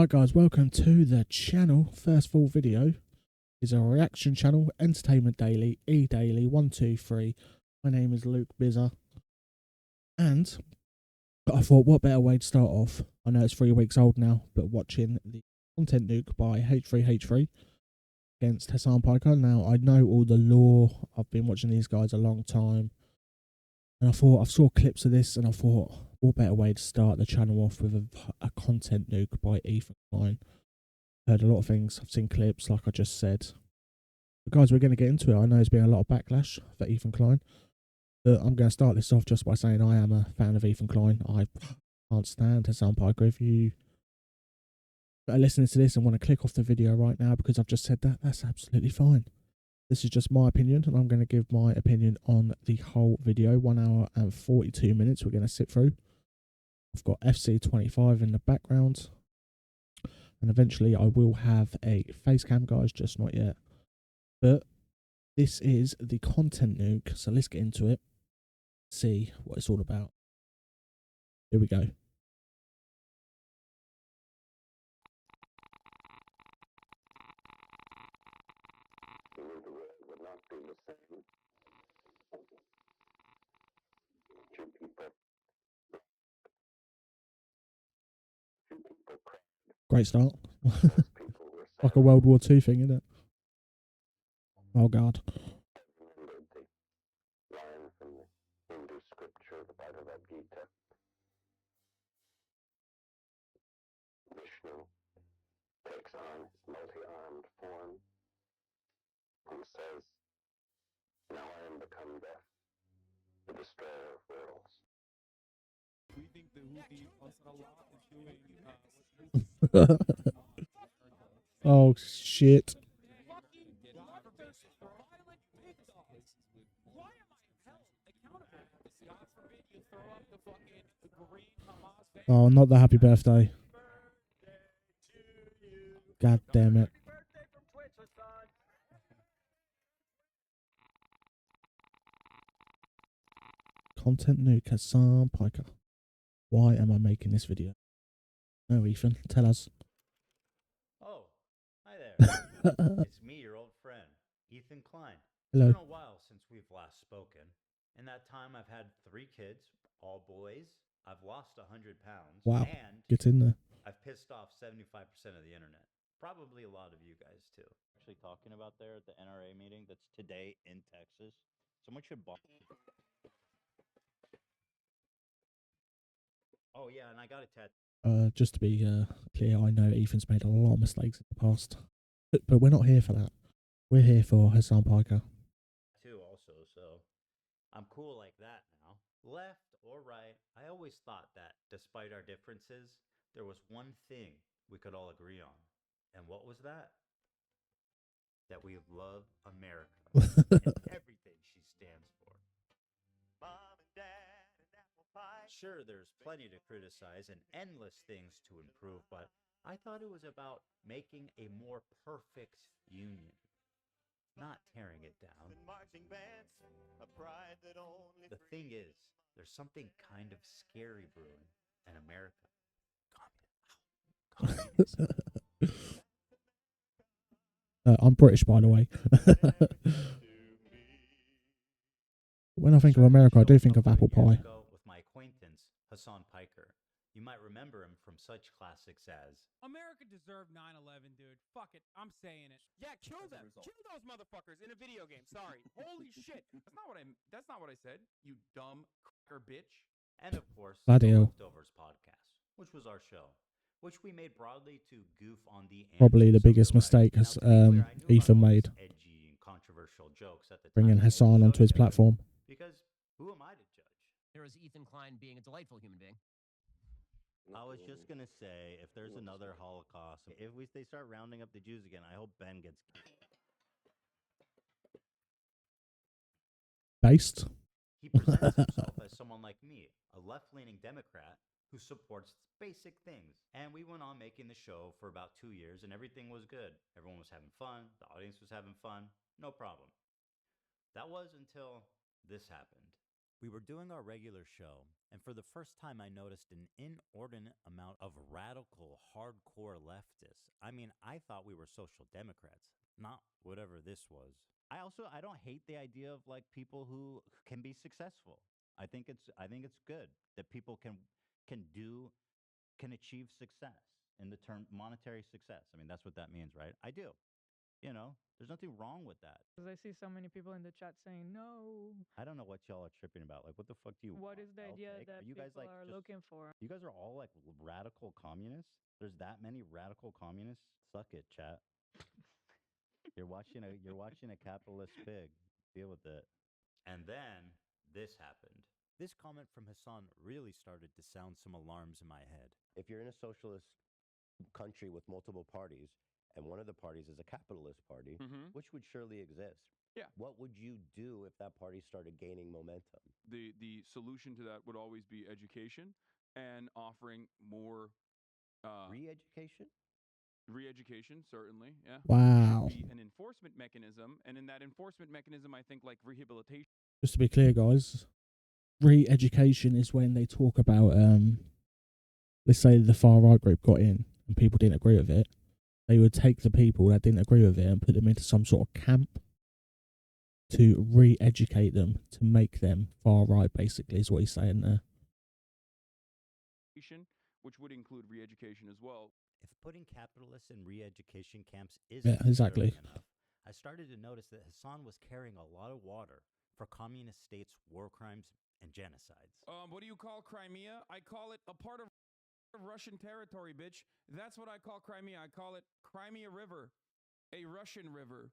Alright guys, welcome to the channel. First full video is our reaction channel, Entertainment Daily, E-Daily, 123. My name is Luke Bizzer. And I thought, what better way to start off? I know it's 3 weeks old now, but watching the content nuke by H3H3 against Hasan Piker. Now, I know all the lore. I've been watching these guys a long time. And I saw clips of this and I thought, what better way to start the channel off with a content nuke by Ethan Klein. Heard a lot of things. I've seen clips, like I just said. But guys, we're going to get into it. I know there's been a lot of backlash for Ethan Klein. But I'm going to start this off just by saying I am a fan of Ethan Klein. I can't stand Hasan Piker. If you are listening to this and want to click off the video right now because I've just said that, that's absolutely fine. This is just my opinion, and I'm going to give my opinion on the whole video. 1 hour and 42 minutes we're going to sit through. I've got FC25 in the background. And eventually I will have a face cam, guys, just not yet. But this is the content nuke, so let's get into it. See what it's all about. Here we go. Great start. Like a World War II thing, isn't it? Oh God. Vishnu takes on his multi-armed form and says, "Now I am become death, the destroyer of worlds." We think the Houthi Ansarallah is doing Oh shit. Oh, not the happy birthday. God damn it. Content nuke Hasan Piker. Why am I making this video? No, Ethan, tell us. Oh, hi there. It's me, your old friend, Ethan Klein. Hello. It's been a while since we've last spoken. In that time, I've had 3 kids, all boys. I've lost 100 pounds. Wow. And Get in there. I've pissed off 75% of the internet. Probably a lot of you guys, too. Actually talking about there at the NRA meeting that's today in Texas. Someone should buy. Oh, yeah, and I got a tattoo. Just to be clear, I know Ethan's made a lot of mistakes in the past. But we're not here for that. We're here for Hasan Piker. Too, also, so I'm cool like that now. Left or right, I always thought that, despite our differences, there was one thing we could all agree on. And what was that? That we love America and everything she stands for. Mom and Dad and apple pie. Sure, there's plenty to criticize and endless things to improve, but I thought it was about making a more perfect union, not tearing it down. The thing is, there's something kind of scary brewing in America. I'm British, by the way. When I think of America, I do think of apple pie. With my acquaintance, Hasan Piker. You might remember him from such classics as America deserved 9/11, dude. Fuck it, I'm saying it. Yeah, kill them. Kill those motherfuckers in a video game. Sorry. Holy shit. That's not what I said. You dumb cracker bitch. and of course, Bloody the hell. Leftovers podcast, which was our show, which we made broadly to goof on the Probably the antics of biggest right. mistake Now, has to be clear, I knew about Ethan all made. these edgy and controversial jokes at the Bringing time we made the Hasan show onto his together, platform. because who am I to judge? There is Ethan Klein being a delightful human being. I was just gonna say, if there's another Holocaust, if they start rounding up the Jews again, I hope Ben gets Based. He presents himself as someone like me, a left-leaning Democrat who supports basic things. And we went on making the show for about 2 years, and everything was good. Everyone was having fun. The audience was having fun. No problem. That was until this happened. We were doing our regular show, and for the first time, I noticed an inordinate amount of radical, hardcore leftists. I mean, I thought we were social democrats, not whatever this was. I don't hate the idea of like people who can be successful. I think it's good that people can achieve success in the term monetary success. I mean, that's what that means, right? I do. You know, there's nothing wrong with that. Because I see so many people in the chat saying no. I don't know what y'all are tripping about. Like, what the fuck do you What want? is the idea Are that you people guys like are just looking for? you guys are all like radical communists? There's that many radical communists? Suck it, chat. You're watching a capitalist pig. Deal with it. And then this happened. This comment from Hasan really started to sound some alarms in my head. If you're in a socialist country with multiple parties, and one of the parties is a capitalist party, which would surely exist. Yeah. What would you do if that party started gaining momentum? The solution to that would always be education and offering more Re-education? re-education, certainly. Yeah. Wow. Be an enforcement mechanism, and in that enforcement mechanism, I think like rehabilitation. Just to be clear, guys, re-education is when they talk about, let's say the far right group got in and people didn't agree with it. They would take the people that didn't agree with it and put them into some sort of camp to re-educate them, to make them far right, basically, is what he's saying there. Which would include re-education as well. If putting capitalists in re-education camps isn't Yeah, exactly. enough, I started to notice that Hasan was carrying a lot of water for communist states' war crimes and genocides. What do you call Crimea? I call it a part of Russian territory, bitch. That's what I call Crimea. I call it Crimea River, a Russian river.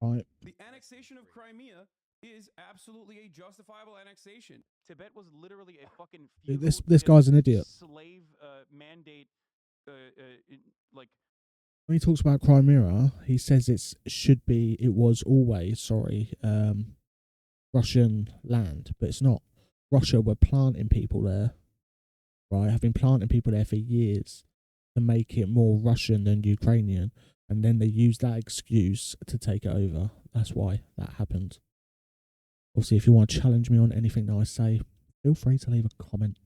Right. The annexation of Crimea is absolutely a justifiable annexation. Tibet was literally a fucking This guy's an idiot. Slave mandate. Like when he talks about Crimea, he says it was always, Russian land, but it's not. Russia were planting people there, right? Have been planting people there for years to make it more Russian than Ukrainian, and then they used that excuse to take it over. That's why that happened. Obviously, if you want to challenge me on anything that I say, feel free to leave a comment.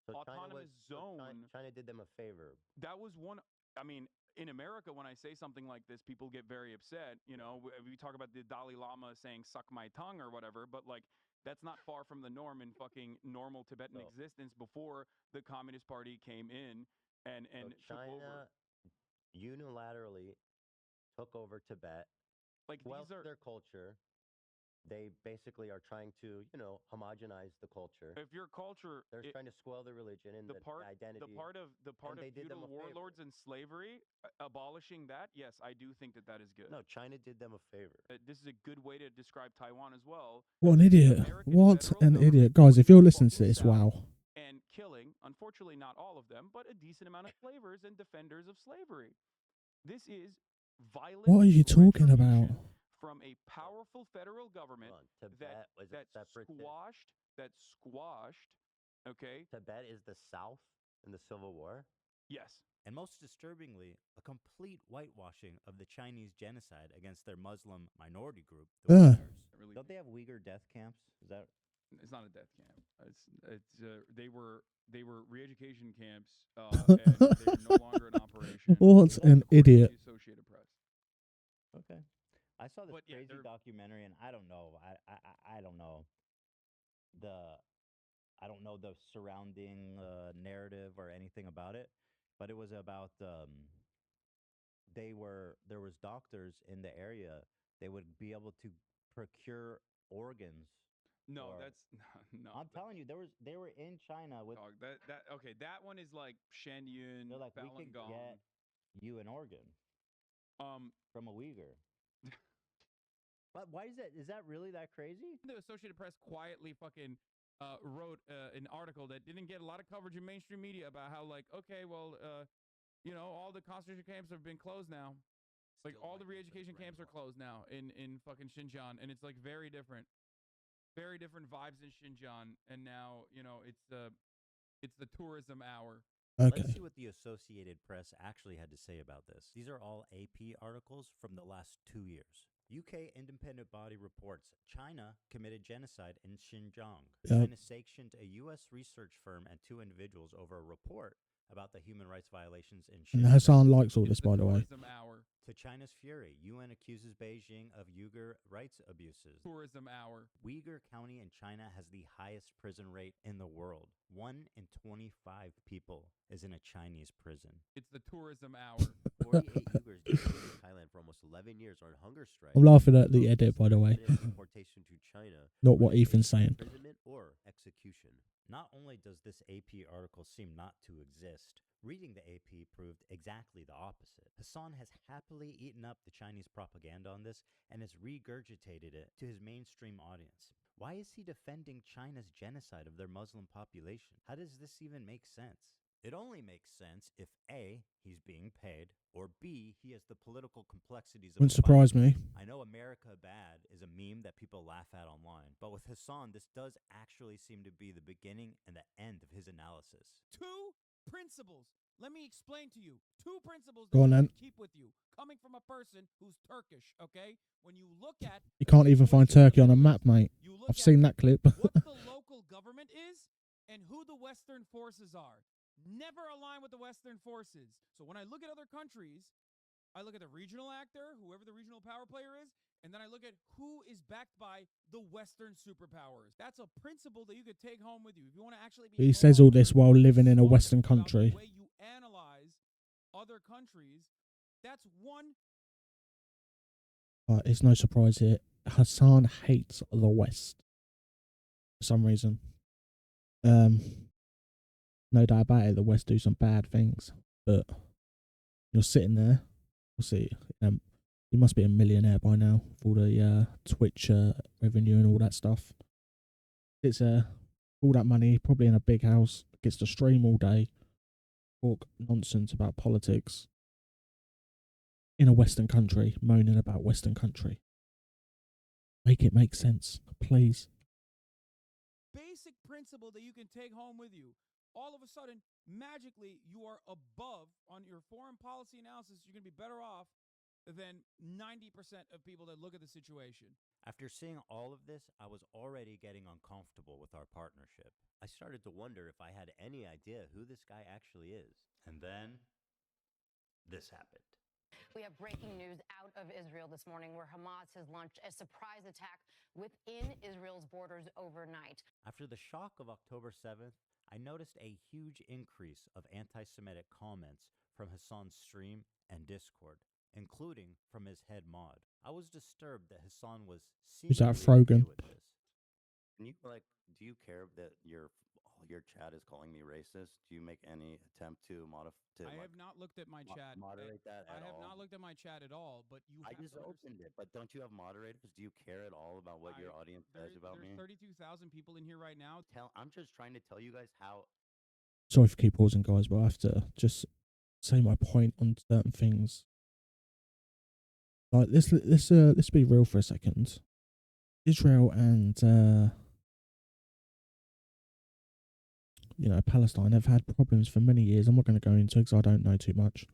So autonomous zone. China did them a favor. That was one. I mean, in America, when I say something like this, people get very upset. You know, we talk about the Dalai Lama saying "suck my tongue" or whatever, but like that's not far from the norm in fucking normal Tibetan existence before the Communist Party came in and so took over. China unilaterally took over Tibet, Like these are their culture. They basically are trying to, homogenize the culture. If your culture, they're trying to spoil the religion and the identity. The part of feudal warlords and slavery, abolishing that. Yes, I do think that is good. No, China did them a favor. This is a good way to describe Taiwan as well. What an idiot! What an idiot, guys! If you're listening to this, wow. And killing, unfortunately, not all of them, but a decent amount of slavers and defenders of slavery. This is violent. What are you talking about? From a powerful federal government that squashed. Okay. Tibet is the South in the Civil War. Yes. And most disturbingly, a complete whitewashing of the Chinese genocide against their Muslim minority group, the Uyghurs. Don't they have Uyghur death camps? Is that? It's not a death camp. They were re-education camps, and they're no longer in operation. What an idiot! The Associated Press. Okay. I saw this crazy documentary, and I don't know. I don't know the surrounding narrative or anything about it, but it was about there was doctors in the area. They would be able to procure organs. No, no. I'm telling you, they were in China with that one is like Shen Yun. They're like, Falun we could Gong. get you an organ from a Uyghur. But why is that really that crazy? The Associated Press quietly fucking wrote an article that didn't get a lot of coverage in mainstream media about how like, okay, well, all the concentration camps have been closed now. Like all the re-education camps are closed now in fucking Xinjiang, and it's like very different vibes in Xinjiang, and now it's the tourism hour. Okay. Let's see what the Associated Press actually had to say about this. These are all AP articles from the last 2 years. UK independent body reports China committed genocide in Xinjiang. Yep. China sanctioned a U.S. research firm and 2 individuals over a report about the human rights violations in And Xinjiang. Hasan likes all It's this, the by the way. tourism hour. To China's fury, UN accuses Beijing of Uyghur rights abuses. Tourism hour. Uyghur County in China has the highest prison rate in the world. 1 in 25 people is in a Chinese prison. It's the tourism hour. 48 Uyghurs detained in Thailand for almost 11 years are on hunger strike. I'm laughing at the edit, by the way. Deportation to China, Not what where they Ethan's face saying. imprisonment or execution. Not only does this AP article seem not to exist, reading the AP proved exactly the opposite. Hasan has happily eaten up the Chinese propaganda on this and has regurgitated it to his mainstream audience. Why is he defending China's genocide of their Muslim population? How does this even make sense? It only makes sense if A, he's being paid, or B, he has the political complexities of Wouldn't a fighter. surprise me. I know America Bad is a meme that people laugh at online, but with Hasan, this does actually seem to be the beginning and the end of his analysis. 2 principles. Let me explain to you. 2 principles Go that on, you then. should keep with you, coming from a person who's Turkish, okay? When you look at You can't even find Turkey on a map, mate. you look I've at seen that clip. what the local government is and who the Western forces are. Never align with the Western forces. So when I look at other countries, I look at the regional actor, whoever the regional power player is, and then I look at who is backed by the Western superpowers. That's a principle that you could take home with you. If you want to actually be He says all this while living in a smart Western about country. The way you analyze other countries, that's one. It's no surprise here. Hasan hates the West for some reason. No doubt about it. The West do some bad things, but you're sitting there. We'll see. You must be a millionaire by now for all the Twitch revenue and all that stuff. It's all that money, probably in a big house. Gets to stream all day, talk nonsense about politics in a Western country, moaning about Western country. Make it make sense, please. Basic principle that you can take home with you. All of a sudden, magically, you are above on your foreign policy analysis. You're going to be better off than 90% of people that look at the situation. After seeing all of this, I was already getting uncomfortable with our partnership. I started to wonder if I had any idea who this guy actually is. And then, this happened. We have breaking news out of Israel this morning where Hamas has launched a surprise attack within Israel's borders overnight. After the shock of October 7th, I noticed a huge increase of anti-Semitic comments from Hasan's stream and Discord, including from his head mod. I was disturbed that Hasan was Who's that, seemingly okay Frogan? with this. Can you do you care that your chat is calling me racist? Do you make any attempt to I have not looked at my chat. moderate that I at have all? not looked at my chat at all, but you I have just to opened it, but don't you have moderators? Do you care at all about what your audience says about me? There's 32,000 people in here right now. I'm just trying to tell you guys how. Sorry for keep pausing, guys, but I have to just say my point on certain things. Like let's be real for a second. Israel and Palestine have had problems for many years. I'm not going to go into it because I don't know too much.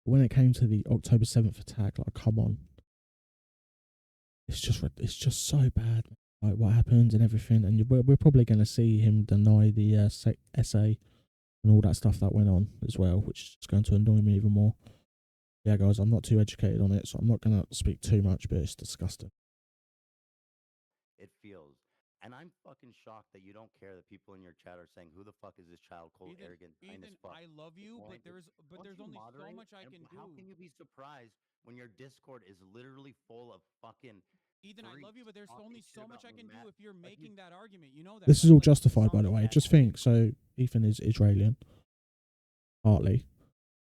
But when it came to the October 7th attack, like, come on, it's just so bad. Like what happened and everything, and we're probably going to see him deny the essay and all that stuff that went on as well, which is going to annoy me even more. Yeah, guys, I'm not too educated on it, so I'm not going to speak too much, but it's disgusting. It feels. And I'm fucking shocked that you don't care that people in your chat are saying, who the fuck is this child, cold, arrogant, kind as Ethan, fuck. I love you, but there's Don't only you so moderate? much I And can do. How can you be surprised when your Discord is literally full of fucking Ethan, I love you, but there's talking only so shit much I about can do Matt? if you're Like, making that argument. You know that. This is right? all Like, justified, by the way. Just think, so Ethan is Israeli, partly.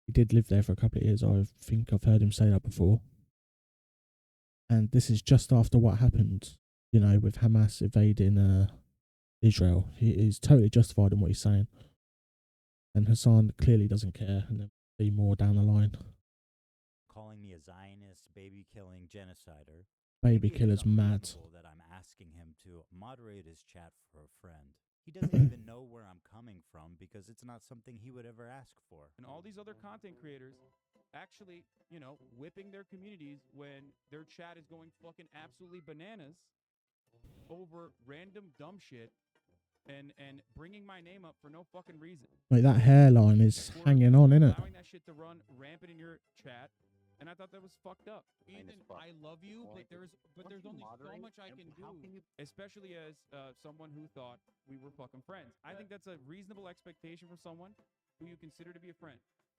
He did live there for a couple of years. I think I've heard him say that before. And this is just after what happened, with Hamas invading Israel. He is totally justified in what he's saying. And Hasan clearly doesn't care, and there'll be more down the line. Calling me a Zionist, baby-killing genocider. Baby Maybe it is killer's mad. unreasonable that I'm asking him to moderate his chat for a friend. He doesn't even know where I'm coming from because it's not something he would ever ask for. And all these other content creators actually, you know, whipping their communities when their chat is going fucking absolutely bananas over random dumb shit and bringing my name up for no fucking reason. Like that hairline is hanging on, innit? Allowing that shit to run rampant in your chat, and I thought that was fucked up. Ethan, I love you, but there's only so much I can do. Especially as someone who thought we were fucking friends. I think that's a reasonable expectation from someone who you consider to be a friend.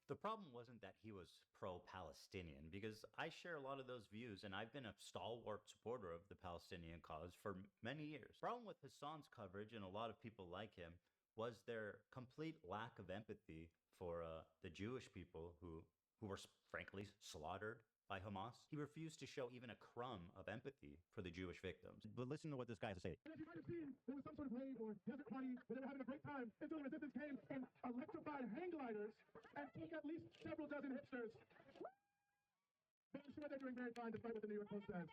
The problem wasn't that he was pro-Palestinian, because I share a lot of those views, and I've been a stalwart supporter of the Palestinian cause for many years. The problem with Hasan's coverage, and a lot of people like him, was their complete lack of empathy for the Jewish people who were frankly slaughtered by Hamas. He refused to show even a crumb of empathy for the Jewish victims. But listen to what this guy has to say. And as you might have seen, there was some sort of rave or desert party where they were having a great time until the resistance came and electrified hang gliders and took at least several dozen hipsters. But I'm sure they're doing very fine despite what the New York Post says.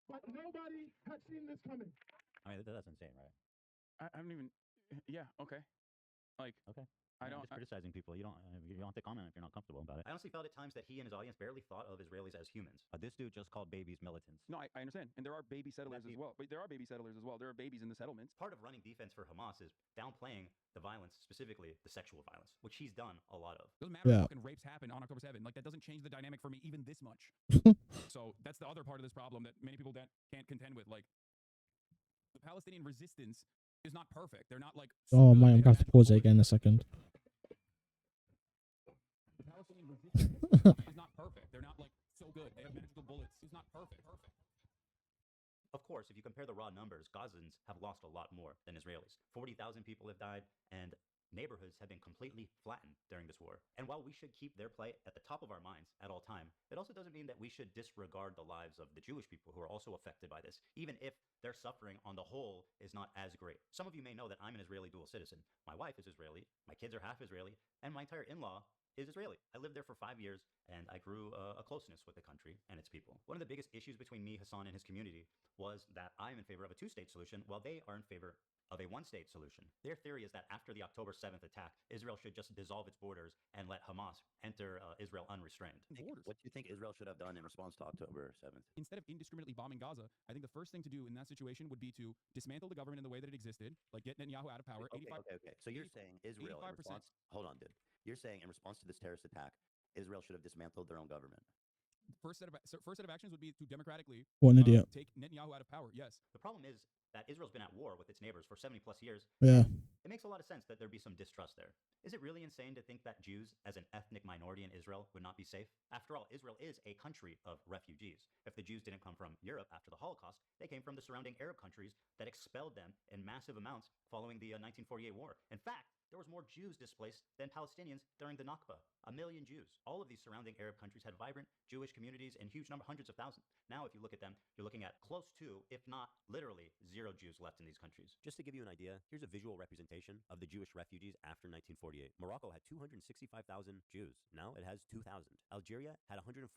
But nobody had seen this coming. I mean, that's insane, right? I don't even. Yeah. Okay. Like. Okay. I don't. Just criticizing people. You don't have to comment if you're not comfortable about it. I honestly felt at times that he and his audience barely thought of Israelis as humans. This dude just called babies militants. No, I understand. And there are baby settlers as well. But there are baby settlers as well. There are babies in the settlements. Part of running defense for Hamas is downplaying the violence, specifically the sexual violence, which he's done a lot of. Doesn't matter if fucking rapes happen on October 7th. Like, that doesn't change the dynamic for me even this much. So that's the other part of this problem that many people can't contend with. Like, the Palestinian resistance is not perfect. They're not like. Oh, man, I'm going to have to pause it again a second. The Palestinian resistance is not perfect. They're not like so good. They have magical bullets. It's not perfect. Of course, if you compare the raw numbers, Gazans have lost a lot more than Israelis. 40,000 people have died, and neighborhoods have been completely flattened during this war. And while we should keep their plight at the top of our minds at all time, it also doesn't mean that we should disregard the lives of the Jewish people who are also affected by this, even if their suffering on the whole is not as great. Some of you may know that I'm an Israeli dual citizen. My wife is Israeli, my kids are half Israeli, and my entire in-law is Israeli. I lived there for 5 years, and I grew a closeness with the country and its people. One of the biggest issues between me, Hasan, and his community was that I'm in favor of a two-state solution, while they are in favor of a one-state solution. Their theory is that after the October 7th attack, Israel should just dissolve its borders and let Hamas enter Israel unrestrained. What do you think Israel should have done in response to October 7th? Instead of indiscriminately bombing Gaza, I think the first thing to do in that situation would be to dismantle the government in the way that it existed, like get Netanyahu out of power. Okay. So you're saying Israel, in response, hold on, dude. You're saying in response to this terrorist attack, Israel should have dismantled their own government. First set of actions would be to democratically take Netanyahu out of power. Yes. The problem is that Israel's been at war with its neighbors for 70 plus years. Yeah. It makes a lot of sense that there'd be some distrust there. Is it really insane to think that Jews, as an ethnic minority in Israel, would not be safe? After all, Israel is a country of refugees. If the Jews didn't come from Europe after the Holocaust, they came from the surrounding Arab countries that expelled them in massive amounts following the 1948 war. In fact, there was more Jews displaced than Palestinians during the Nakba. 1 million Jews. All of these surrounding Arab countries had vibrant Jewish communities in huge number, hundreds of thousands. Now, if you look at them, you're looking at close to, if not literally, 0 Jews left in these countries. Just to give you an idea, here's a visual representation of the Jewish refugees after 1948. Morocco had 265,000 Jews. Now it has 2,000. Algeria had 140,000.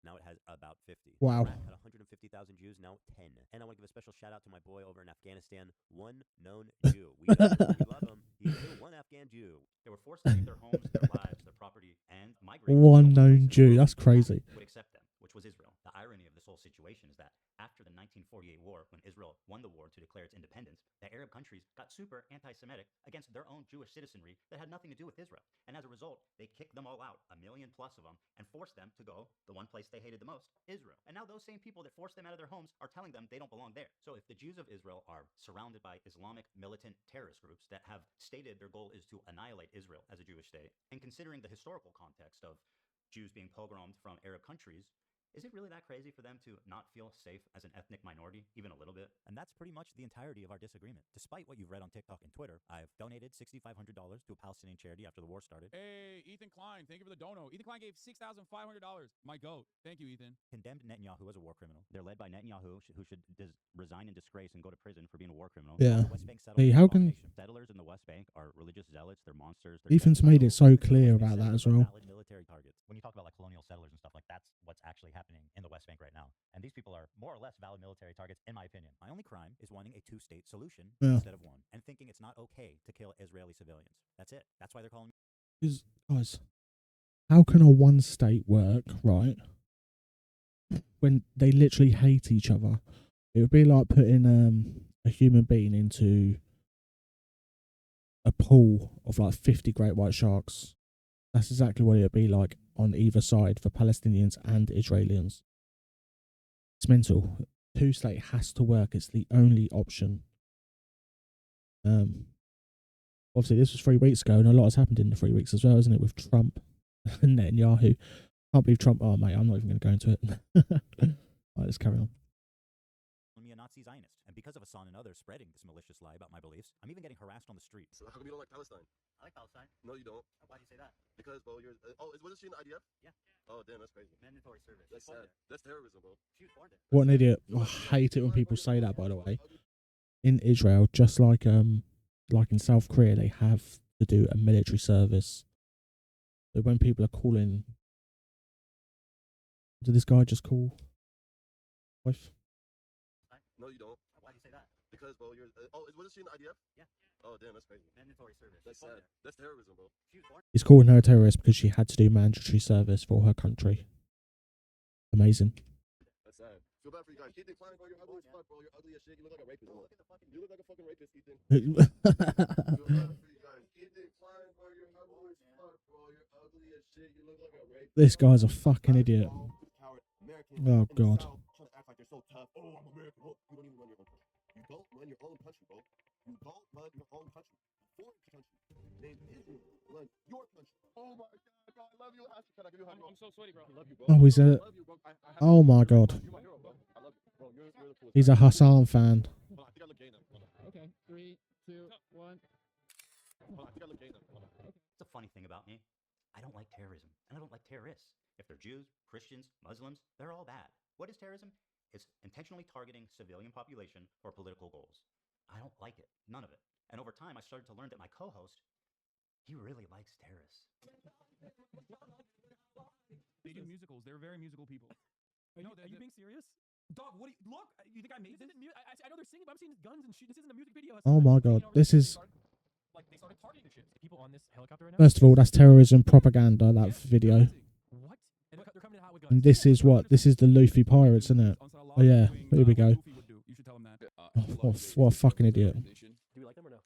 Now it has about 50. Wow. Iraq had 150,000 Jews. Now 10. And I want to give a special shout out to my boy over in Afghanistan, one known Jew. We love him. He's still one Afghan Jew. They were forced to leave their homes, their lives, their property, and migrate. One known Jew. That's crazy. Would accept them, which was Israel. The irony of this whole situation is that after the 1948 war, when Israel won the war to declare its independence, the Arab countries got super anti-Semitic against their own Jewish citizenry that had nothing to do with Israel. And as a result, they kicked them all out, 1 million plus of them, and forced them to go the one place they hated the most, Israel. And now those same people that forced them out of their homes are telling them they don't belong there. So if the Jews of Israel are surrounded by Islamic militant terrorist groups that have stated their goal is to annihilate Israel as a Jewish state, and considering the historical context of Jews being pogromed from Arab countries, is it really that crazy for them to not feel safe as an ethnic minority, even a little bit? And that's pretty much the entirety of our disagreement. Despite what you've read on TikTok and Twitter, I've donated $6,500 to a Palestinian charity after the war started. Hey, Ethan Klein, thank you for the dono. Ethan Klein gave $6,500. My goat. Thank you, Ethan. Condemned Netanyahu as a war criminal. They're led by Netanyahu, who should resign in disgrace and go to prison for being a war criminal. Yeah. West Bank Hey, how can settlers in the West Bank are religious zealots? They're monsters. Ethan's made it so clear about that as well. Valid military targets. When you talk about like colonial settlers and stuff, like that's what's actually happening in the West Bank right now. And these people are more or less valid military targets, in my opinion. My only crime is wanting a two-state solution Yeah. instead of one, and thinking it's not okay to kill Israeli civilians. That's it. That's why they're calling me. Guys, How can a one state work, right, when they literally hate each other? It would be like putting a human being into a pool of like 50 great white sharks. That's exactly what it would be like on either side for Palestinians and Israelis. It's mental. Two state has to work. It's the only option. Obviously this was 3 weeks ago, and a lot has happened in the 3 weeks as well, isn't it? With Trump and Netanyahu. Can't believe Trump. Oh mate, I'm not even going to go into it. Right, let's carry on. Me a Nazi Zionist, and because of Hasan and others spreading this malicious lie about my beliefs, I'm even getting harassed on the street. So how come you don't like Palestine? I like Palestine. No, you don't. Why do you say that? Because, bro, you're. Wasn't she in the IDF? Yeah. Oh, damn, that's crazy. Mandatory service. That's sad. That's terrorism, bro. She was born there. What an idiot. I hate it when people say that, by the way. In Israel, just like in South Korea, they have to do a military service. So when people are calling, did this guy just call wife? No, you don't. Why do you say that? Because, bro, you're. Wasn't she in the IDF? Yeah. Oh, damn, that's crazy. Mandatory service. That's sad. That's terrorism, bro. She was born. He's calling her a terrorist because she had to do mandatory service for her country. Amazing. That's sad. Feel bad for you guys. Ethan Klein, bro, you're ugly as fuck, bro. You're ugly as shit. You look like a rapist. Bro. You look like a fucking rapist, Ethan. Feel bad for you guys. Ethan Klein, bro, you're ugly as fuck, bro. You're ugly as shit. You look like a rapist. This guy's a fucking idiot. Oh God. Trying to act like they're so tough. Oh, I'm American. Look, you don't even run your own country. You don't run your own country, bro. You don't run your own country. Foreign country named Israel run your country. Oh my God, bro, I love you. Can I give you a hug, bro? I'm so sweaty, bro. I love you, bro. Oh, he's a. Oh my God. You're my hero, bro. I love you, bro. You're the coolest. He's a Hasan fan. Hold on, I think I look gay now. Hold on. Okay, 3, 2, 1. Hold on, I think I look gay now. Hold on. It's a funny thing about me. I don't like terrorism, and I don't like terrorists. If they're Jews, Christians, Muslims, they're all bad. What is terrorism? It's intentionally targeting civilian population for political goals. I don't like it. None of it. And over time, I started to learn that my co-host, he really likes terrorists. They do musicals. They're very musical people. Are you being serious? Dog, what do you, look, you think I made this? I know they're singing, but I'm seeing guns and shit. This isn't a music video. Oh my God. This is. They started targeting the shit. People on this helicopter right now? First of all, that's terrorism propaganda, that video. What? And they're coming in hot with guns. And this is what? This is the Luffy Pirates, isn't it? Oh yeah, here we go. You should tell them that. Oh, what a fucking idiot. Do you like them or no?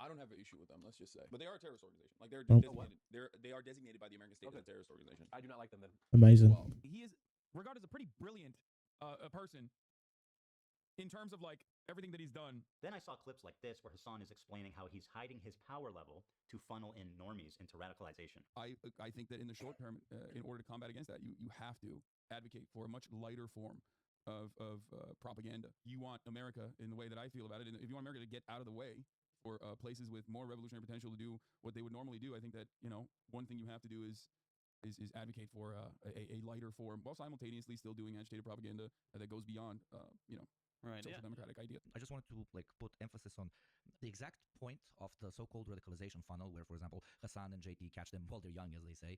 I don't have an issue with them, let's just say. But they are a terrorist organization. Like they're Oh. designated. They are designated by the American state as a terrorist organization. I do not like them then. Amazing. Well, he is regarded as a pretty brilliant a person in terms of like everything that he's done. Then I saw clips like this where Hasan is explaining how he's hiding his power level to funnel in normies into radicalization. I think that in the short term, in order to combat against that, you have to advocate for a much lighter form of propaganda. You want America, in the way that I feel about it, and if you want America to get out of the way for places with more revolutionary potential to do what they would normally do, I think that, you know, one thing you have to do is advocate for a lighter form, while simultaneously still doing agitated propaganda that goes beyond, you know, social democratic idea. I just wanted to put emphasis on the exact point of the so-called radicalization funnel, where, for example, Hasan and JT catch them while they're young, as they say,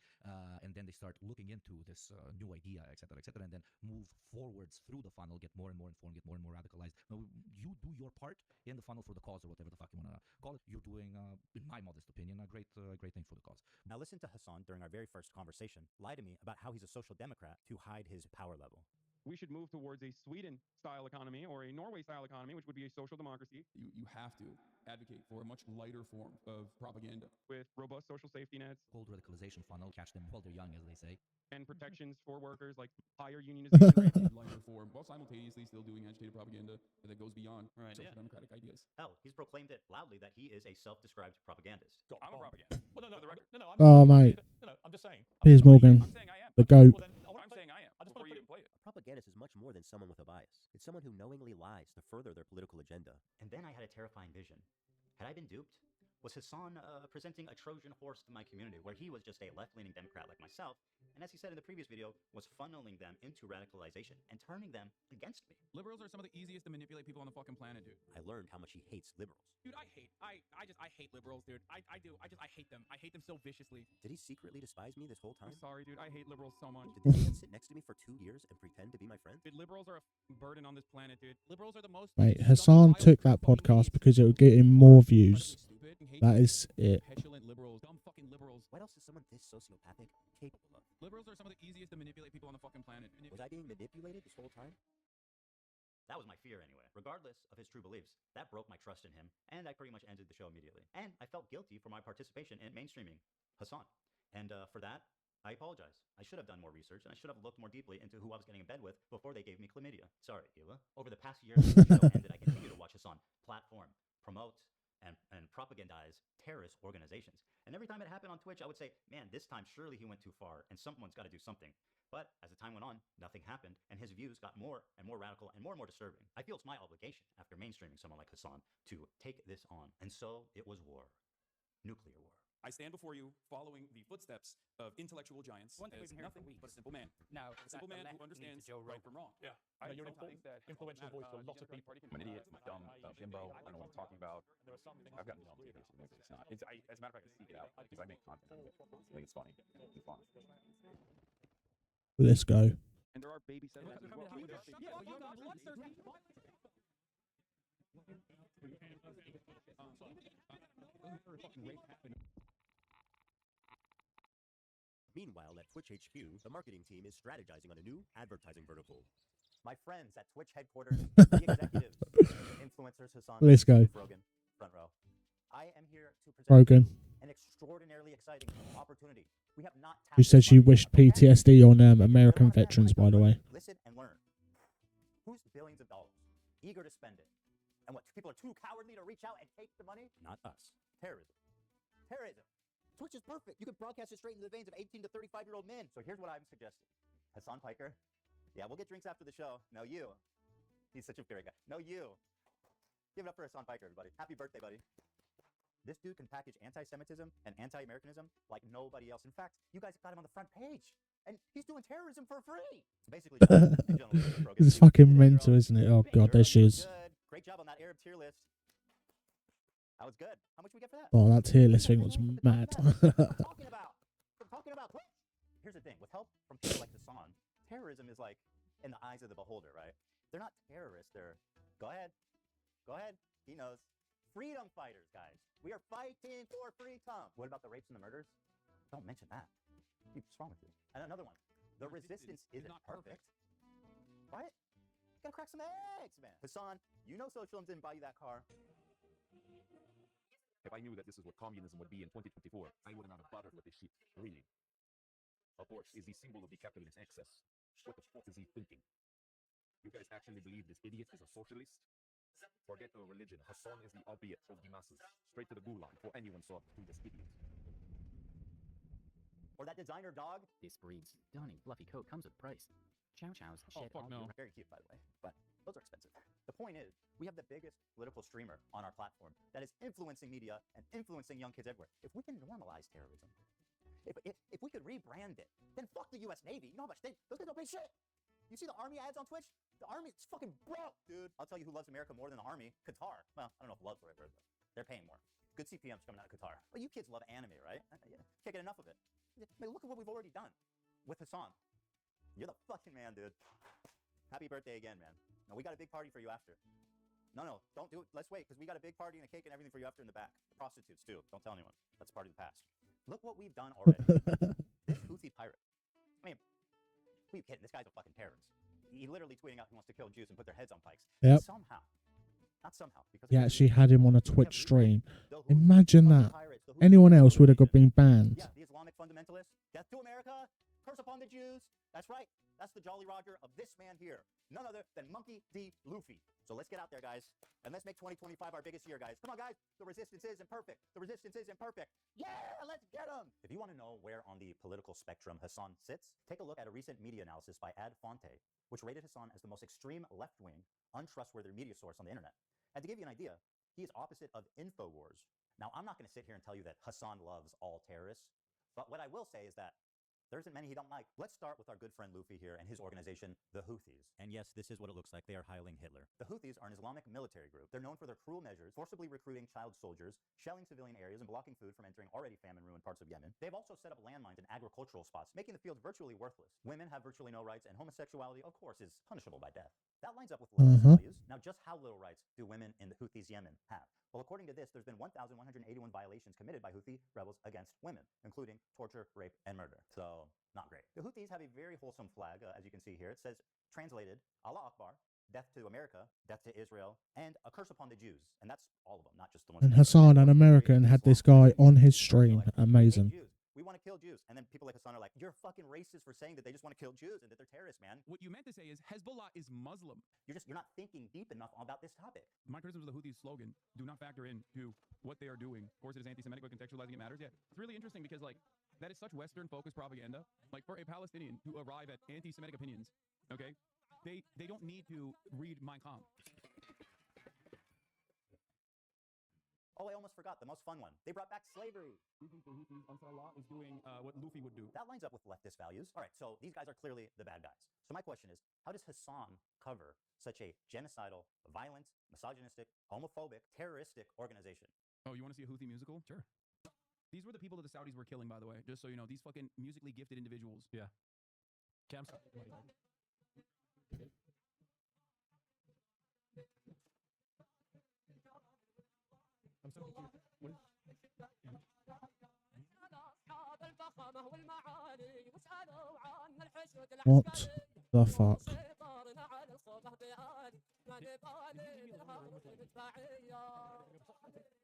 and then they start looking into this new idea, etc., and then move forwards through the funnel, get more and more informed, get more and more radicalized. Now, you do your part in the funnel for the cause, or whatever the fuck you want to call it. You're doing, in my modest opinion, a great thing for the cause. Now listen to Hasan during our very first conversation lie to me about how he's a social democrat to hide his power level. We should move towards a Sweden-style economy or a Norway-style economy, which would be a social democracy. You have to advocate for a much lighter form of propaganda with robust social safety nets. Called radicalization funnel, catch them while they're young, as they say. And protections for workers, like higher unionization rates, lighter form, while simultaneously still doing agitated propaganda that goes beyond social democratic ideas. Hell, he's proclaimed it loudly that he is a self-described propagandist. I'm a propagandist. Well, no, the record. No, Oh mate. No, I'm just saying. Piers Morgan, I'm saying I am. the GOAT. Well, then, I'm saying I am. I just Before want you to didn't play it. A propagandist is much more than someone with a bias. It's someone who knowingly lies to further their political agenda. And then I had a terrifying vision. Had I been duped? Was Hasan presenting a Trojan horse to my community, where he was just a left-leaning Democrat like myself, and as he said in the previous video, was funneling them into radicalization and turning them against me? Liberals are some of the easiest to manipulate people on the fucking planet, dude. I learned how much he hates liberals. Dude, I hate liberals, dude. I hate them. I hate them so viciously. Did he secretly despise me this whole time? I'm sorry, dude. I hate liberals so much. Did he even sit next to me for 2 years and pretend to be my friend? Dude, liberals are a burden on this planet, dude. Liberals are the most. Mate, Hasan took that podcast because it would get him more views. That is it. Petulant liberals, dumb fucking liberals. liberals. What else is someone this sociopathic capable of? Liberals are some of the easiest to manipulate people on the fucking planet. Was I being manipulated this whole time? That was my fear anyway. Regardless of his true beliefs, that broke my trust in him, and I pretty much ended the show immediately. And I felt guilty for my participation in mainstreaming Hasan. And for that, I apologize. I should have done more research, and I should have looked more deeply into who I was getting in bed with before they gave me chlamydia. Sorry, Hila. Over the past year since the show ended, I continue to watch Hasan platform, promote, and propagandize terrorist organizations. And every time it happened on Twitch, I would say, man, this time surely he went too far, and someone's got to do something. But as the time went on, nothing happened, and his views got more and more radical and more disturbing. I feel it's my obligation, after mainstreaming someone like Hasan, to take this on. And so it was war. Nuclear war. I stand before you following the footsteps of intellectual giants as nothing but a simple man. Now, a simple man who understands right from wrong. Yeah. I You're an think that influential voice to a lot of people. I'm an idiot, dumb, bimbo. I don't know what I'm talking about. I've gotten dumb. It's not. As a matter of fact, I seek it out because I make content. I think it's funny. It's fun. Let's go. And there are baby settlers as well. Meanwhile, at Twitch HQ, the marketing team is strategizing on a new advertising vertical. My friends at Twitch headquarters, the executives, influencers, Hasan, Let's go. Rogan, front row. I am here to present Rogan. an extraordinarily exciting opportunity. We have not tapped Who said she this money wished yet, okay? PTSD on American There are veterans, by the way. Listen and learn. Who's billions of dollars, eager to spend it? And what, people are too cowardly to reach out and take the money? Not us. Terrorism. Terrorism. Twitch is perfect. You can broadcast it straight into the veins of 18 to 35-year-old men. So here's what I'm suggesting. Hasan Piker. Yeah, we'll get drinks after the show. No, you. He's such a great guy. No, you. Give it up for Hasan Piker, everybody. Happy birthday, buddy. This dude can package anti-Semitism and anti-Americanism like nobody else. In fact, you guys got him on the front page. And he's doing terrorism for free. Basically, This is fucking mental, isn't it? Oh, God, there she is. Great job on that Arab tier list. That was good. How much we get for that? Oh, that tier list thing was mad. Talking about Twitch. Here's the thing. With help from people like Hasan, terrorism is like in the eyes of the beholder, right? They're not terrorists. They're, go ahead. Go ahead. He knows. Freedom fighters, guys. We are fighting for freedom. What about the rapes and the murders? Don't mention that. What's wrong with you? And another one. The resistance isn't perfect. Right? Gotta crack some eggs, man. Hasan, you know socialism didn't buy you that car. If I knew that this is what communism would be in 2024, I would not have bothered with this shit. Really. Of course, is the symbol of the capitalist excess. What the fuck is he thinking? You guys actually believe this idiot is a socialist? Forget the religion. Hasan is the opiate of the masses. Straight to the gulag for anyone saw through this idiot. Or that designer dog. This breed's stunning fluffy coat comes with a price. Chow Chows shed all no. Very cute, by the way, but those are expensive. The point is, we have the biggest political streamer on our platform that is influencing media and influencing young kids everywhere. If we can normalize terrorism, if we could rebrand it, then fuck the U.S. Navy. You know how much those guys don't pay shit. You see the Army ads on Twitch? The Army is fucking broke, dude. I'll tell you who loves America more than the Army. Qatar. Well, I don't know if love's the right word, but they're paying more. Good CPMs coming out of Qatar. But you kids love anime, right? Can't get enough of it. I mean, look at what we've already done with Hasan. You're the fucking man, dude. Happy birthday again, man. No, we got a big party for you after. No, don't do it. Let's wait, because we got a big party and a cake and everything for you after in the back. Prostitutes, too. Don't tell anyone. That's part of the past. Look what we've done already. This Houthi pirate. I mean, who are you kidding? This guy's a fucking terrorist. He literally tweeting out he wants to kill Jews and put their heads on pikes. Yep. Not somehow. Because Yeah, she had him on a Twitch stream. Imagine that. Anyone else would have been banned. Yeah, the Islamic fundamentalists. Death to America. Curse upon the Jews. That's right. That's the Jolly Roger of this man here. None other than Monkey D. Luffy. So let's get out there, guys. And let's make 2025 our biggest year, guys. Come on, guys. The resistance is imperfect. The resistance is imperfect. Yeah, let's get them. If you want to know where on the political spectrum Hasan sits, take a look at a recent media analysis by Ad Fonte, which rated Hasan as the most extreme left-wing, untrustworthy media source on the internet. And to give you an idea, he is opposite of InfoWars. Now, I'm not going to sit here and tell you that Hasan loves all terrorists, but what I will say is that there isn't many he don't like. Let's start with our good friend Luffy here and his organization, the Houthis. And yes, this is what it looks like. They are hiling Hitler. The Houthis are an Islamic military group. They're known for their cruel measures, forcibly recruiting child soldiers, shelling civilian areas, and blocking food from entering already famine-ruined parts of Yemen. They've also set up landmines in agricultural spots, making the fields virtually worthless. Women have virtually no rights, and homosexuality, of course, is punishable by death. That lines up with leftist values. Now, just how little rights do women in the Houthis Yemen have? Well, according to this, there's been 1,181 violations committed by Houthi rebels against women, including torture, rape, and murder. So, not great. The Houthis have a very wholesome flag, as you can see here. It says, translated, Allah Akbar, death to America, death to Israel, and a curse upon the Jews. And that's all of them, not just the ones. And Hasan, an American, had this guy on his stream. Amazing. We want to kill Jews. And then people like Hasan are like, you're fucking racist for saying that they just want to kill Jews and that they're terrorists, man. What you meant to say is Hezbollah is Muslim. You're not thinking deep enough about this topic. My criticism of the Houthis' slogan, do not factor into what they are doing. Of course, it is anti-Semitic, but contextualizing it matters. Yeah, it's really interesting because, like, that is such Western-focused propaganda. Like, for a Palestinian to arrive at anti-Semitic opinions, okay, they don't need to read Mein Kampf. Oh, I almost forgot the most fun one. They brought back slavery. You think the Houthis, Ansarullah, is doing what Luffy would do? That lines up with leftist values. All right, so these guys are clearly the bad guys. So my question is, how does Hasan cover such a genocidal, violent, misogynistic, homophobic, terroristic organization? Oh, you want to see a Houthi musical? Sure. These were the people that the Saudis were killing, by the way, just so you know. These fucking musically gifted individuals. Yeah. Cam. I'm so confused. What the fuck?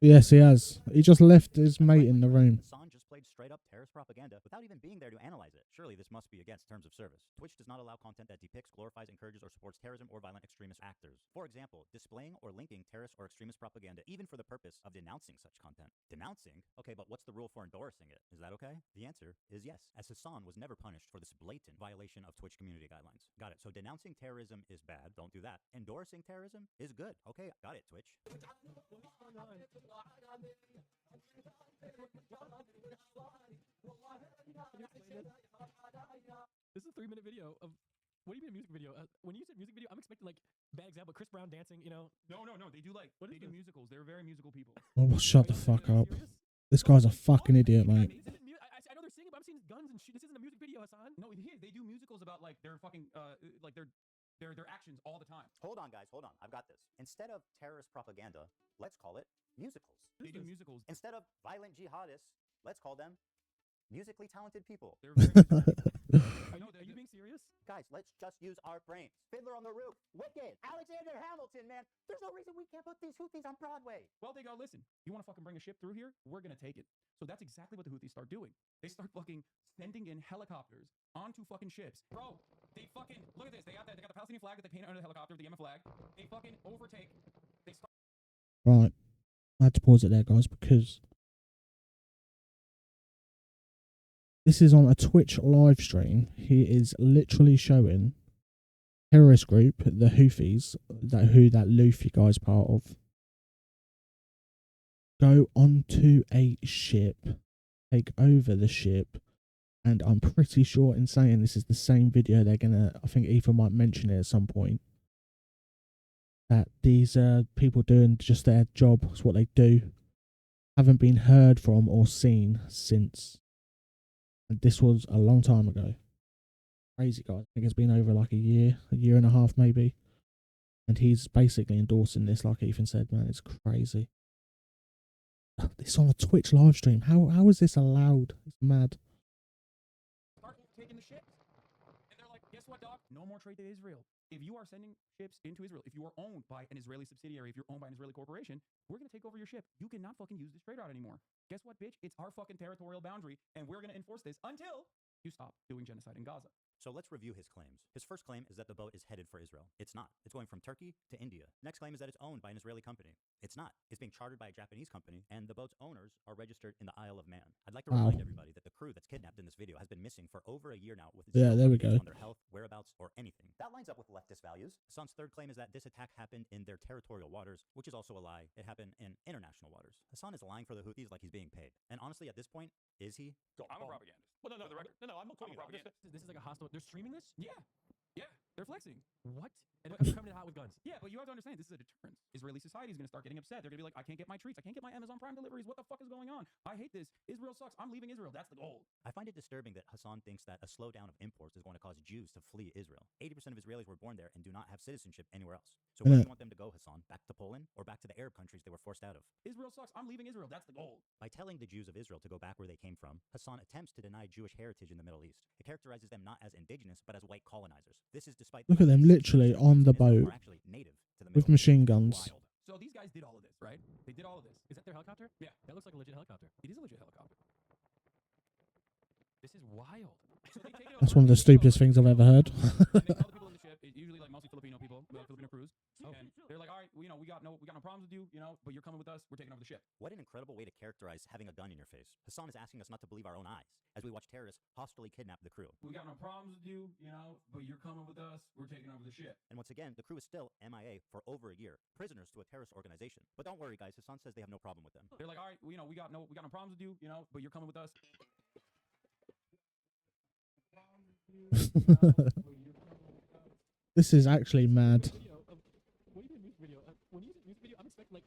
Yes, he has. He just left his mate in the room. Hasan just played straight up terrorist propaganda without even being there to analyze it. Surely this must be against terms of service. Twitch does not allow content that depicts, glorifies, encourages, or supports terrorism or violent extremist actors. For example, displaying or linking terrorist or extremist propaganda even for the purpose of denouncing such content. Denouncing? Okay, but what's the rule for endorsing it? Is that okay? The answer is yes, as Hasan was never punished for this blatant violation of Twitch community guidelines. Got it. So denouncing terrorism is bad. Don't do that. Endorsing terrorism is good. Okay, got it, Twitch. This is a 3-minute video of. What do you mean a music video? When you said music video, I'm expecting like bags out, but Chris Brown dancing. You know? No. They do like they do musicals. They're very musical people. Oh, shut the fuck up. This guy's a fucking idiot, mate. I know they're singing, but I'm seeing guns and shit. This isn't a music video, Hasan. No, they do musicals about like their fucking like their actions all the time. Hold on, guys. Hold on. I've got this. Instead of terrorist propaganda, let's call it musicals. They do musicals. Instead of violent jihadists, let's call them musically talented people. They're very Are you being serious? Guys, let's just use our brains. Fiddler on the Roof, Wicked, Alexander Hamilton, man. There's no reason we can't put these Houthis on Broadway. Well, they go, listen, you want to fucking bring a ship through here? We're going to take it. So that's exactly what the Houthis start doing. They start fucking sending in helicopters onto fucking ships. Bro, they fucking, look at this. They got the Palestinian flag that they painted under the helicopter, the Yemen flag. They fucking overtake. They start. Right. I had to pause it there, guys, because this is on a Twitch live stream. He is literally showing terrorist group, the Houthis, that Luffy guy's part of, go onto a ship, take over the ship, and I'm pretty sure in saying this is the same video they're gonna, I think Ethan might mention it at some point, that these people doing just their job, it's what they do, haven't been heard from or seen since. And this was a long time ago. Crazy guy. I think it's been over like a year and a half maybe. And he's basically endorsing this, like Ethan said, man, it's crazy. It's on a Twitch live stream. How is this allowed? It's mad. Start taking the ships. And they're like, guess what, dog? No more trade to Israel. If you are sending ships into Israel, if you are owned by an Israeli subsidiary, if you're owned by an Israeli corporation, we're going to take over your ship. You cannot fucking use this trade route anymore. Guess what, bitch? It's our fucking territorial boundary, and we're going to enforce this until you stop doing genocide in Gaza. So let's review his claims. His first claim is that the boat is headed for Israel. It's not. It's going from Turkey to India. Next claim is that it's owned by an Israeli company. It's not. It's being chartered by a Japanese company, and the boat's owners are registered in the Isle of Man. I'd like to remind everybody that the crew that's kidnapped in this video has been missing for over a year now with there we go. on their health, whereabouts, or anything. That lines up with leftist values. Hasan's third claim is that this attack happened in their territorial waters, which is also a lie. It happened in international waters. Hasan is lying for the Houthis like he's being paid. And honestly, at this point, is he? I'm a propagandist. Well, no, I'm not quoting you. This is like a hostile. They're streaming this? Yeah. They're flexing. What? And they're coming in hot with guns. Yeah, but you have to understand, this is a deterrent. Israeli society is going to start getting upset. They're going to be like, I can't get my treats. I can't get my Amazon Prime deliveries. What the fuck is going on? I hate this. Israel sucks. I'm leaving Israel. That's the goal. I find it disturbing that Hasan thinks that a slowdown of imports is going to cause Jews to flee Israel. 80% of Israelis were born there and do not have citizenship anywhere else. So where do you want them to go, Hasan? Back to Poland or back to the Arab countries they were forced out of? Israel sucks. I'm leaving Israel. That's the goal. By telling the Jews of Israel to go back where they came from, Hasan attempts to deny Jewish heritage in the Middle East. It characterizes them not as indigenous, but as white colonizers. This is despite Look at them literally on the boat with machine guns. So these guys did all of this, right? They did all of this. Is that their helicopter? Yeah. That looks like a legit helicopter. It is a legit helicopter. This is wild. So they take it That's one of the stupidest things I've ever heard. and they call the people in the ship, usually like mostly Filipino people, Filipino crews. Oh. And they're like, all right, well, we got no problems with you, but you're coming with us. We're taking over the ship. What an incredible way to characterize having a gun in your face. Hasan is asking us not to believe our own eyes as we watch terrorists hostily kidnap the crew. We got no problems with you, but you're coming with us. We're taking over the ship. And once again, the crew is still MIA for over a year, prisoners to a terrorist organization. But don't worry, guys. Hasan says they have no problem with them. They're like, all right, we got no problems with you, but you're coming with us. This is actually mad. When you do a music video, I'm expecting like,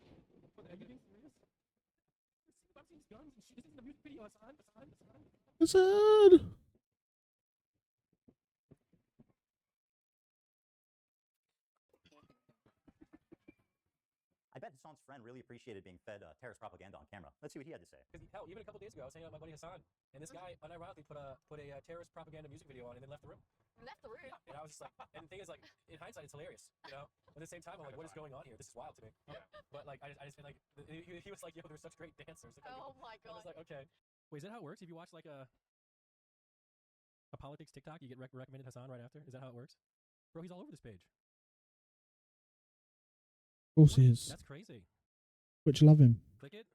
are you being serious? I'm seeing these guns and shit. This isn't a music video. Hasan! I bet Hasan's friend really appreciated being fed terrorist propaganda on camera. Let's see what he had to say. Because hell, even a couple days ago, I was hanging out with my buddy Hasan, and this guy unironically put a terrorist propaganda music video on and then left the room. Left the room. And I was just like, and the thing is, like, in hindsight, it's hilarious, But at the same time, I'm like, what is going on here? This is wild to me. Yeah. But like, I just feel like he was like, yo, there were such great dancers. Like, Oh my god. I was like, okay. Wait, is that how it works? If you watch like a politics TikTok, you get recommended Hasan right after? Is that how it works? Bro, he's all over this page. Of course he is. That's crazy. Which love him. Click it.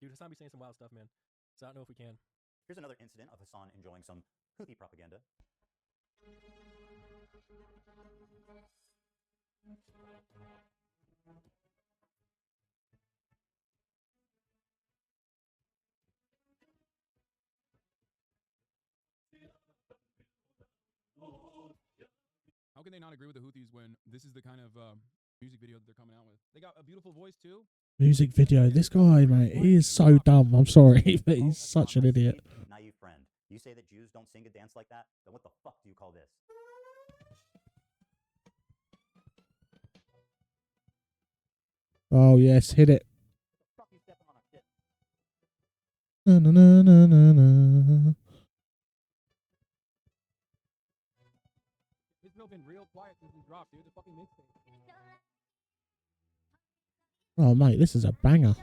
Dude, Hasan be saying some wild stuff, man. So I don't know if we can. Here's another incident of Hasan enjoying some Houthi propaganda. How can they not agree with the Houthis when this is the kind of music video that they're coming out with? They got a beautiful voice too. Music video. This guy, mate, he is so dumb. I'm sorry, but he's such an idiot. Naive friend. You say that Jews don't sing and dance like that? Then what the fuck do you call this? Oh, yes, hit it. Na, na, na, na, na, na. This video been real quiet since we dropped, dude. The fucking mixtape. Oh, mate, this is a banger.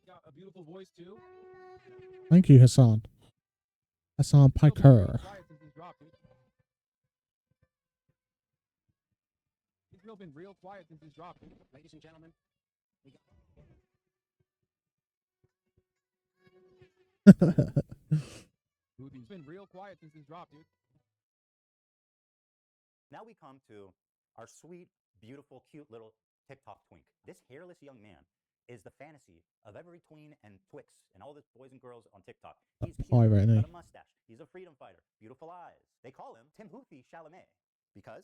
Got a beautiful voice too. Thank you, Hasan. Hasan Piker. This video been real quiet since it's dropped, dude. Ladies and gentlemen, we got... It's been real quiet since it's dropped, dude. Now we come to our sweet, beautiful, cute little TikTok twink. This hairless young man is the fantasy of every tween and twix and all the boys and girls on TikTok. He's cute, Pirate, got eh? a mustache. He's a freedom fighter, beautiful eyes. They call him Tim Houthi Chalamet because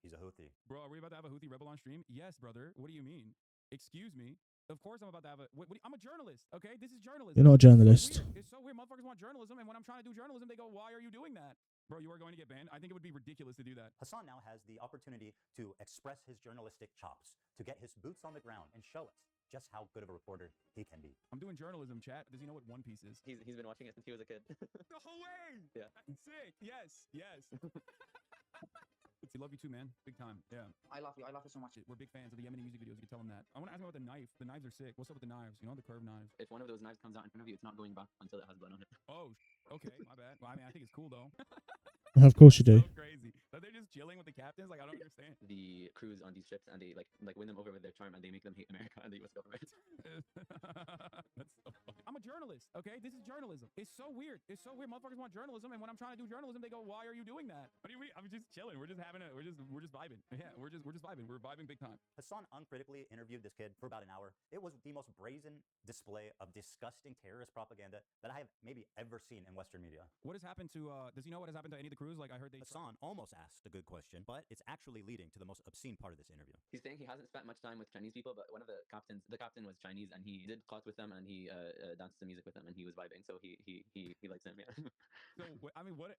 he's a Houthi. Bro, are we about to have a Houthi rebel on stream? Yes, brother. What do you mean? Excuse me. Of course I'm about to have a... I'm a journalist, okay? This is journalism. You're not a journalist. It's so weird. Motherfuckers want journalism, and when I'm trying to do journalism, they go, why are you doing that? Bro, you are going to get banned. I think it would be ridiculous to do that. Hasan now has the opportunity to express his journalistic chops, to get his boots on the ground and show us just how good of a reporter he can be. I'm doing journalism, chat. Does he know what One Piece is? He's been watching it since he was a kid. The whole way! Yeah. Sick. Yes. Yes. We love you too, man. Big time. Yeah. I love you. I love you so much. We're big fans of the Yemeni music videos. You can tell them that. I want to ask him about the knife. The knives are sick. What's up with the knives? You know, the curved knives. If one of those knives comes out in front of you, it's not going back until it has blood on it. Oh, okay. My bad. Well, I mean, I think it's cool though. Of course you do. So crazy. That's Are they just chilling with the captains? Like, I don't understand. The crews on these ships, and they like win them over with their charm, and they make them hate America and the U.S. government. That's so funny. I'm a journalist, okay? This is journalism. It's so weird. It's so weird. Motherfuckers want journalism, and when I'm trying to do journalism, they go, "Why are you doing that?" What do you mean? I'm just chilling. We're just having a. We're just vibing. Yeah, we're just vibing. We're vibing big time. Hasan uncritically interviewed this kid for about an hour. It was the most brazen display of disgusting terrorist propaganda that I have maybe ever seen in Western media. What has happened to? Does he know what has happened to any of the crews? Like, I heard they. Hasan almost asked a good question, but it's actually leading to the most obscene part of this interview. He's saying he hasn't spent much time with Chinese people, but one of the captain was Chinese, and he did clout with them, and he danced to music with them, and he was vibing, so he likes him. Yeah. So I mean, what?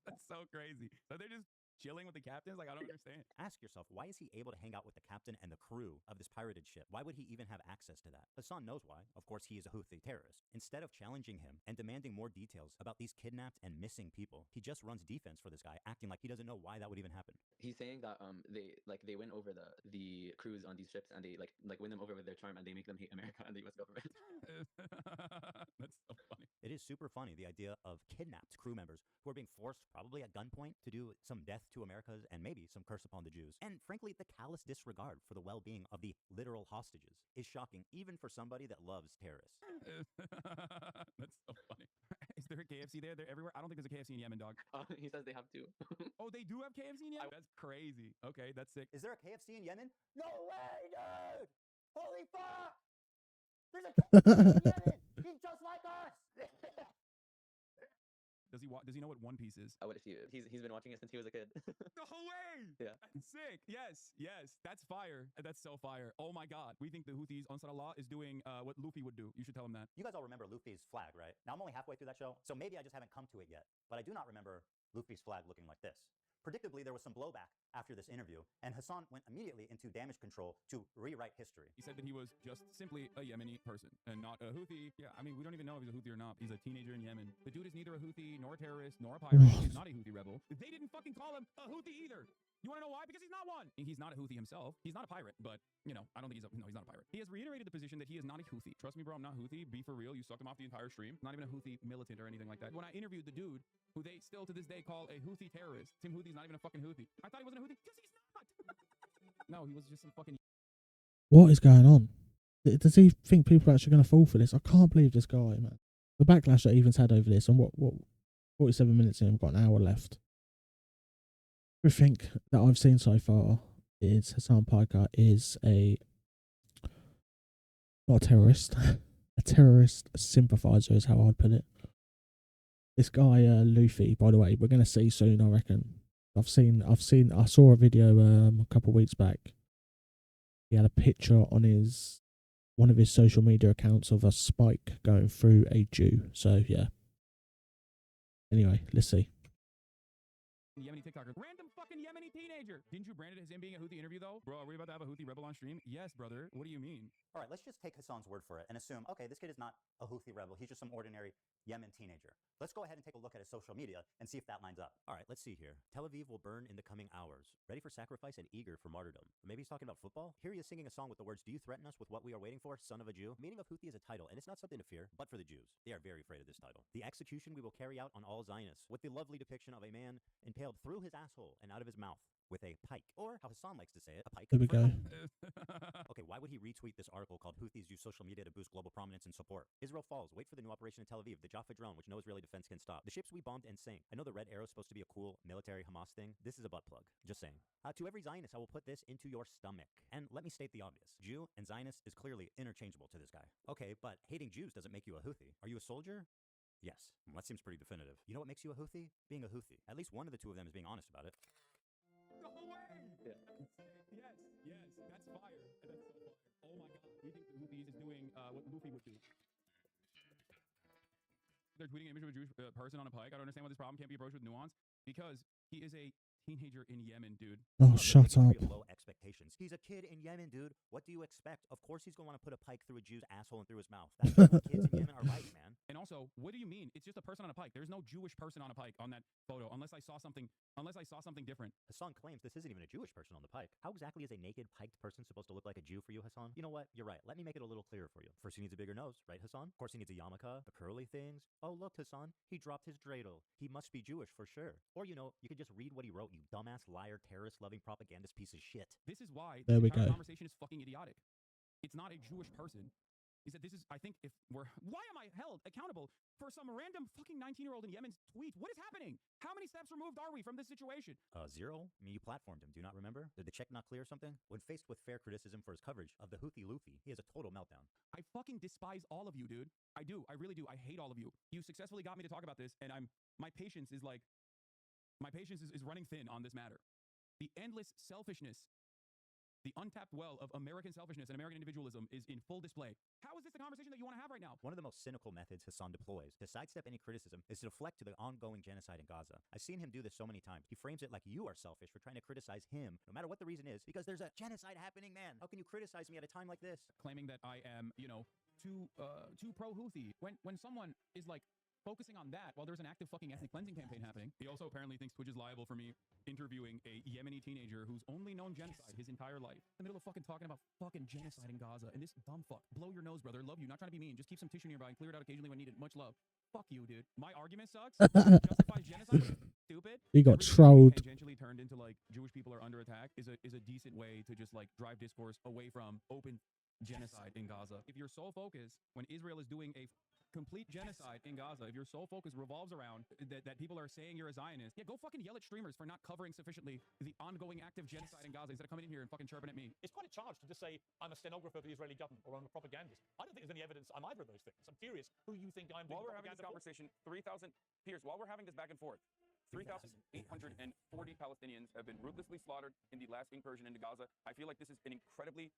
That's so crazy. So they're just chilling with the captains? Like, I don't understand. Ask yourself, why is he able to hang out with the captain and the crew of this pirated ship? Why would he even have access to that? Hasan knows why. Of course, he is a Houthi terrorist. Instead of challenging him and demanding more details about these kidnapped and missing people, he just runs defense for this guy, acting like he doesn't know why that would even happen. He's saying that they win over the crews on these ships, and they like win them over with their charm, and they make them hate America and the U.S. government. That's so funny. It is super funny, the idea of kidnapped crew members who are being forced, probably at gunpoint, to do some death to Americas and maybe some curse upon the Jews. And frankly, the callous disregard for the well-being of the literal hostages is shocking, even for somebody that loves terrorists. That's so funny. Is there a KFC there? They're everywhere. I don't think there's a KFC in Yemen, dog. He says they have two. Oh, they do have KFC in Yemen? That's crazy. Okay, that's sick. Is there a KFC in Yemen? No way, dude! Holy fuck! There's a KFC in Yemen! He's just like us! Does he know what One Piece is? What if he's been watching it since he was a kid? No way! Yeah. Sick. Yes. That's fire. That's so fire. Oh my god. We think the Houthis, Ansar Allah, is doing what Luffy would do. You should tell him that. You guys all remember Luffy's flag, right? Now, I'm only halfway through that show, so maybe I just haven't come to it yet. But I do not remember Luffy's flag looking like this. Predictably, there was some blowback after this interview, and Hasan went immediately into damage control to rewrite history. He said that he was just simply a Yemeni person and not a Houthi. Yeah, I mean, we don't even know if he's a Houthi or not. He's a teenager in Yemen. The dude is neither a Houthi, nor a terrorist, nor a pirate. He's not a Houthi rebel. They didn't fucking call him a Houthi either. You want to know why? Because he's not one. He's not a Houthi himself. He's not a pirate, but, you know, I don't think he's not a pirate. He has reiterated the position that he is not a Houthi. Trust me, bro, I'm not Houthi. Be for real. You sucked him off the entire stream. Not even a Houthi militant or anything like that. When I interviewed the dude, who they still to this day call a Houthi terrorist, Tim Houthi's not even a fucking Houthi. I thought he wasn't a Houthi because he's not. No, he was just some fucking... What is going on? Does he think people are actually going to fall for this? I can't believe this guy, man. The backlash that Evan's had over this, and what 47 minutes in, we've got an hour left. Everything that I've seen so far is Hasan Piker is not a terrorist, a terrorist sympathizer is how I'd put it. This guy, Luffy, by the way, we're going to see soon, I reckon. I saw a video a couple of weeks back. He had a picture on one of his social media accounts of a spike going through a Jew. So, yeah. Anyway, let's see. Yemeni TikToker. Random fucking Yemeni teenager. Didn't you brand it as him being a Houthi interview, though? Bro, are we about to have a Houthi rebel on stream? Yes, brother. What do you mean? All right, let's just take Hasan's word for it and assume, okay, this kid is not a Houthi rebel. He's just some ordinary Yemen teenager. Let's go ahead and take a look at his social media and see if that lines up. All right, let's see here. Tel Aviv will burn in the coming hours. Ready for sacrifice and eager for martyrdom. Maybe he's talking about football? Here he is singing a song with the words, "Do you threaten us with what we are waiting for, son of a Jew?" Meaning of Houthi is a title, and it's not something to fear, but for the Jews. They are very afraid of this title. The execution we will carry out on all Zionists, with the lovely depiction of a man impaled through his asshole and out of his mouth with a pike, or how Hasan likes to say it, a pike. There we go. Okay, why would he retweet this article called "Houthis use social media to boost global prominence and support"? Israel falls. Wait for the new operation in Tel Aviv. The Jaffa drone, which no Israeli defense can stop. The ships we bombed and sank. I know the red arrow is supposed to be a cool military Hamas thing. This is a butt plug. Just saying. To every Zionist, I will put this into your stomach. And let me state the obvious. Jew and Zionist is clearly interchangeable to this guy. Okay, but hating Jews doesn't make you a Houthi. Are you a soldier? Yes. Well, that seems pretty definitive. You know what makes you a Houthi? Being a Houthi. At least one of the two of them is being honest about it. No way! Yeah. Yes, that's fire. That's so fire. Oh my god. We think the Houthis is doing what Luffy would do. They're tweeting an image of a Jewish person on a pike. I don't understand why this problem can't be approached with nuance, because he is a teenager in Yemen, dude. Oh, shut up. Low expectations. He's a kid in Yemen, dude. What do you expect? Of course he's going to want to put a pike through a Jew's asshole and through his mouth. That's what kids in Yemen are like, man. And also, what do you mean? It's just a person on a pike. There's no Jewish person on a pike on that photo, unless I saw something different. Hasan claims this isn't even a Jewish person on the pike. How exactly is a naked, piked person supposed to look like a Jew for you, Hasan? You know what? You're right. Let me make it a little clearer for you. First, he needs a bigger nose, right, Hasan? Of course, he needs a yarmulke, the curly things. Oh, look, Hasan, he dropped his dreidel. He must be Jewish for sure. Or, you know, you could just read what he wrote, you dumbass, liar, terrorist-loving propagandist piece of shit. This is why There the we entire go. conversation is fucking idiotic. It's not a Jewish person. He said, this is, I think if we're, why am I held accountable for some random fucking 19-year-old in Yemen's tweet? What is happening? How many steps removed are we from this situation? Zero? I mean, you platformed him, do you not remember? Did the check not clear or something? When faced with fair criticism for his coverage of the Houthi Luffy, he has a total meltdown. I fucking despise all of you, dude. I do. I really do. I hate all of you. You successfully got me to talk about this, and my patience is running thin on this matter. The endless selfishness, the untapped well of American selfishness and American individualism is in full display. How is this the conversation that you want to have right now? One of the most cynical methods Hasan deploys to sidestep any criticism is to deflect to the ongoing genocide in Gaza. I've seen him do this so many times. He frames it like you are selfish for trying to criticize him, no matter what the reason is, because there's a genocide happening, man. How can you criticize me at a time like this? Claiming that I am, you know, too pro-Houthi. When someone is like focusing on that while there's an active fucking ethnic cleansing campaign happening. He also apparently thinks Twitch is liable for me interviewing a Yemeni teenager who's only known genocide his entire life. In the middle of fucking talking about fucking genocide in Gaza, and this dumb fuck. Blow your nose, brother. Love you. Not trying to be mean. Just keep some tissue nearby and clear it out occasionally when needed. Much love. Fuck you, dude. My argument sucks. Justifies genocide. Stupid. He got Everything trolled. tangentially turned into like Jewish people are under attack is a decent way to just like drive discourse away from open genocide in Gaza. If your sole focus when Israel is doing a complete genocide in Gaza, if your sole focus revolves around that people are saying you're a Zionist, yeah, go fucking yell at streamers for not covering sufficiently the ongoing active genocide in Gaza instead of coming in here and fucking chirping at me. It's quite a charge to just say I'm a stenographer for the Israeli government or I'm a propagandist. I don't think there's any evidence I'm either of those things. I'm curious who you think I'm. While we're having this conversation, 3,000 Piers, while we're having this back and forth, 3,840 Palestinians have been ruthlessly slaughtered in the last incursion into Gaza. I feel like this is an incredibly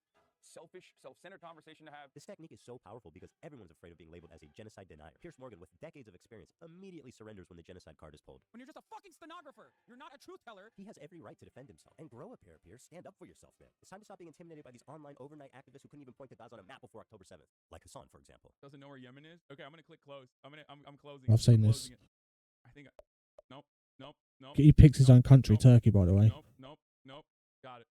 selfish, self-centered conversation to have. This technique is so powerful because everyone's afraid of being labeled as a genocide denier. Piers Morgan, with decades of experience, immediately surrenders when the genocide card is pulled. When you're just a fucking stenographer, you're not a truth teller. He has every right to defend himself. And grow a pair, Piers. Stand up for yourself, man. It's time to stop being intimidated by these online overnight activists who couldn't even point to Gaza on a map before October 7th. Like Hasan, for example. Doesn't know where Yemen is? Okay, I'm gonna click close. I'm closing. I've seen this. I think nope. He picks his own country, Turkey, by the way. Nope. Got it.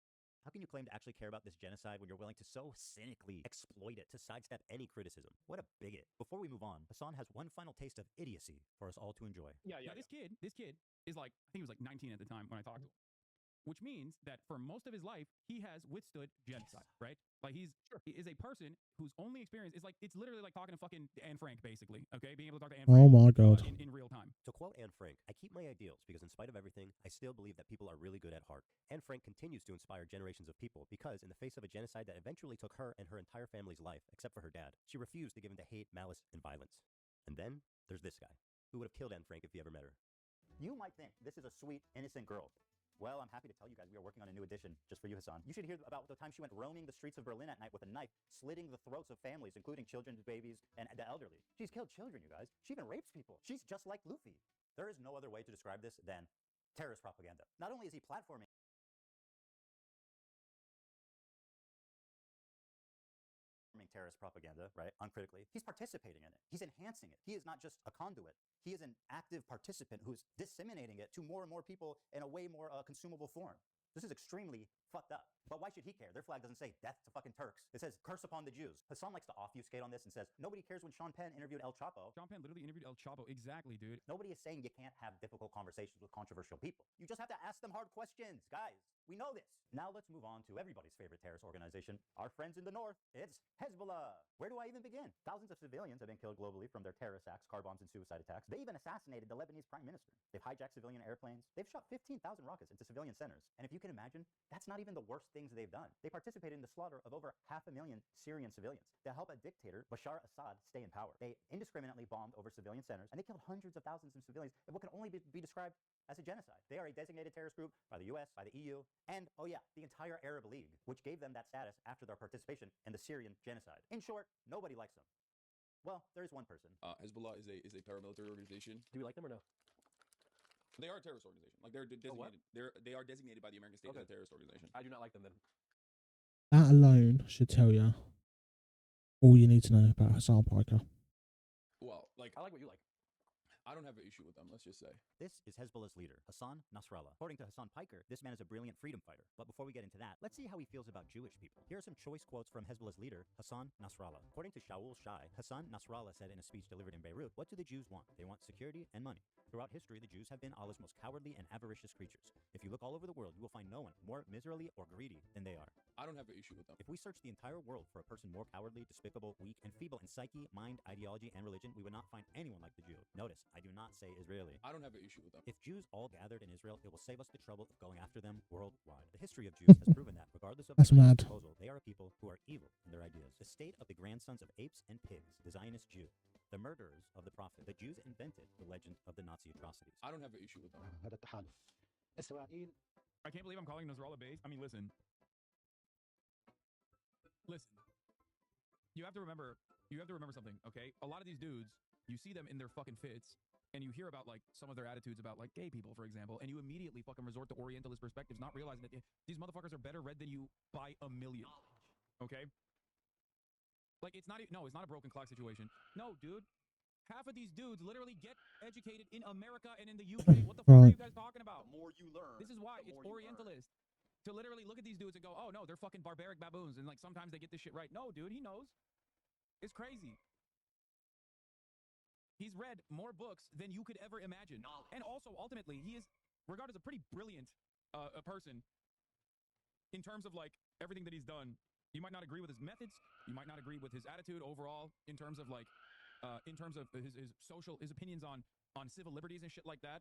How can you claim to actually care about this genocide when you're willing to so cynically exploit it to sidestep any criticism? What a bigot. Before we move on, Hasan has one final taste of idiocy for us all to enjoy. Yeah. This kid is like, I think he was like 19 at the time when I talked to him. Which means that for most of his life, he has withstood genocide, right? Like he is a person whose only experience is like, it's literally like talking to fucking Anne Frank, basically, okay? Being able to talk to Anne Frank Oh my God. in real time. To quote Anne Frank, I keep my ideals because in spite of everything, I still believe that people are really good at heart. Anne Frank continues to inspire generations of people because in the face of a genocide that eventually took her and her entire family's life, except for her dad, she refused to give in to hate, malice, and violence. And then there's this guy who would have killed Anne Frank if he ever met her. You might think this is a sweet, innocent girl. Well, I'm happy to tell you guys we are working on a new edition just for you, Hasan. You should hear about the time she went roaming the streets of Berlin at night with a knife, slitting the throats of families, including children, babies, and the elderly. She's killed children, you guys. She even rapes people. She's just like Luffy. There is no other way to describe this than terrorist propaganda. Not only is he platforming terrorist propaganda, right, uncritically, he's participating in it. He's enhancing it. He is not just a conduit. He is an active participant who's disseminating it to more and more people in a way more consumable form. This is extremely fucked up. But why should he care? Their flag doesn't say death to fucking Turks. It says curse upon the Jews. Hasan likes to offuscate on this and says nobody cares when Sean Penn interviewed El Chapo. Sean Penn literally interviewed El Chapo. Exactly, dude. Nobody is saying you can't have difficult conversations with controversial people. You just have to ask them hard questions, guys. We know this. Now let's move on to everybody's favorite terrorist organization, our friends in the north. It's Hezbollah. Where do I even begin? Thousands of civilians have been killed globally from their terrorist acts, car bombs, and suicide attacks. They even assassinated the Lebanese prime minister. They've hijacked civilian airplanes. They've shot 15,000 rockets into civilian centers. And if you can imagine, that's not even the worst things they've done. They participated in the slaughter of over 500,000 Syrian civilians to help a dictator, Bashar Assad, stay in power. They indiscriminately bombed over civilian centers, and they killed hundreds of thousands of civilians in what can only be described as a genocide. They are a designated terrorist group by the US, by the EU, and, oh yeah, the entire Arab League, which gave them that status after their participation in the Syrian genocide. In short, nobody likes them. Well, there is one person. Hezbollah is a paramilitary organization. Do we like them or no? They are a terrorist organization. Like they're designated. They are designated by the American state as a terrorist organization. I do not like them then. That alone should tell you all you need to know about Hasan Piker. Well, like I like what you like. I don't have an issue with them. Let's just say. This is Hezbollah's leader, Hasan Nasrallah. According to Hasan Piker, this man is a brilliant freedom fighter. But before we get into that, let's see how he feels about Jewish people. Here are some choice quotes from Hezbollah's leader, Hasan Nasrallah. According to Shaul Shai, Hasan Nasrallah said in a speech delivered in Beirut, "What do the Jews want? They want security and money. Throughout history, the Jews have been Allah's most cowardly and avaricious creatures. If you look all over the world, you will find no one more miserly or greedy than they are." I don't have an issue with them. If we search the entire world for a person more cowardly, despicable, weak, and feeble in psyche, mind, ideology, and religion, we would not find anyone like the Jew. Notice, I do not say Israeli. I don't have an issue with them. If Jews all gathered in Israel, it will save us the trouble of going after them worldwide. The history of Jews has proven that, regardless of That's the mad. proposal, they are a people who are evil in their ideas. The state of the grandsons of apes and pigs, the Zionist Jew, the murderers of the prophet. The Jews invented the legend of the Nazi atrocities. I don't have an issue with them. I can't believe I'm calling Nasrallah base. I mean, listen. You have to remember something, okay? A lot of these dudes, you see them in their fucking fits, and you hear about, like, some of their attitudes about, like, gay people, for example, and you immediately fucking resort to Orientalist perspectives, not realizing that these motherfuckers are better read than you by a million, okay? Like, it's not a broken clock situation. No, dude. Half of these dudes literally get educated in America and in the UK. What the fuck are you guys talking about? The more you learn, This is why it's Orientalist. To literally look at these dudes and go, oh no, they're fucking barbaric baboons, and like sometimes they get this shit right. No, dude, he knows. It's crazy. He's read more books than you could ever imagine. And also, ultimately, he is regarded as a pretty brilliant a person in terms of like everything that he's done. You might not agree with his methods. You might not agree with his attitude overall in terms of like his opinions on civil liberties and shit like that.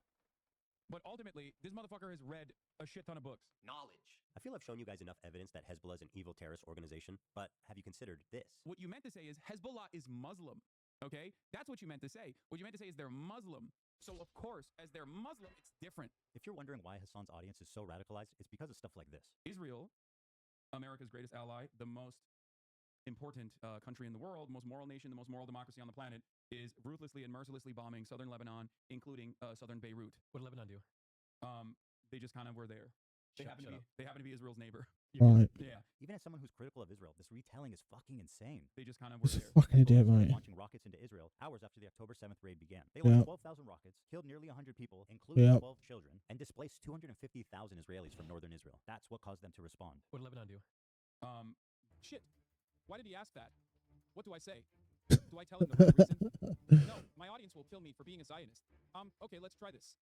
But ultimately, this motherfucker has read a shit ton of books. Knowledge. I feel I've shown you guys enough evidence that Hezbollah is an evil terrorist organization, but have you considered this? What you meant to say is Hezbollah is Muslim, okay? That's what you meant to say. What you meant to say is they're Muslim. So, of course, as they're Muslim, it's different. If you're wondering why Hassan's audience is so radicalized, it's because of stuff like this. Israel, America's greatest ally, the most important country in the world, most moral nation, the most moral democracy on the planet, is ruthlessly and mercilessly bombing southern Lebanon, including southern Beirut. What did Lebanon do? They just kind of were there. They happen to be Israel's neighbor. Right. Yeah. Even as someone who's critical of Israel, this retelling is fucking insane. They just kind of were It's a there. fucking idiot, mate. Launching rockets into Israel hours after the October 7th raid began. They launched 12,000 rockets, killed nearly 100 people, including 12 children, and displaced 250,000 Israelis from northern Israel. That's what caused them to respond. What did Lebanon do? Shit. Why did he ask that? What do I say? Do I tell him the real reason? No, my audience will kill me for being a Zionist. Okay, let's try this.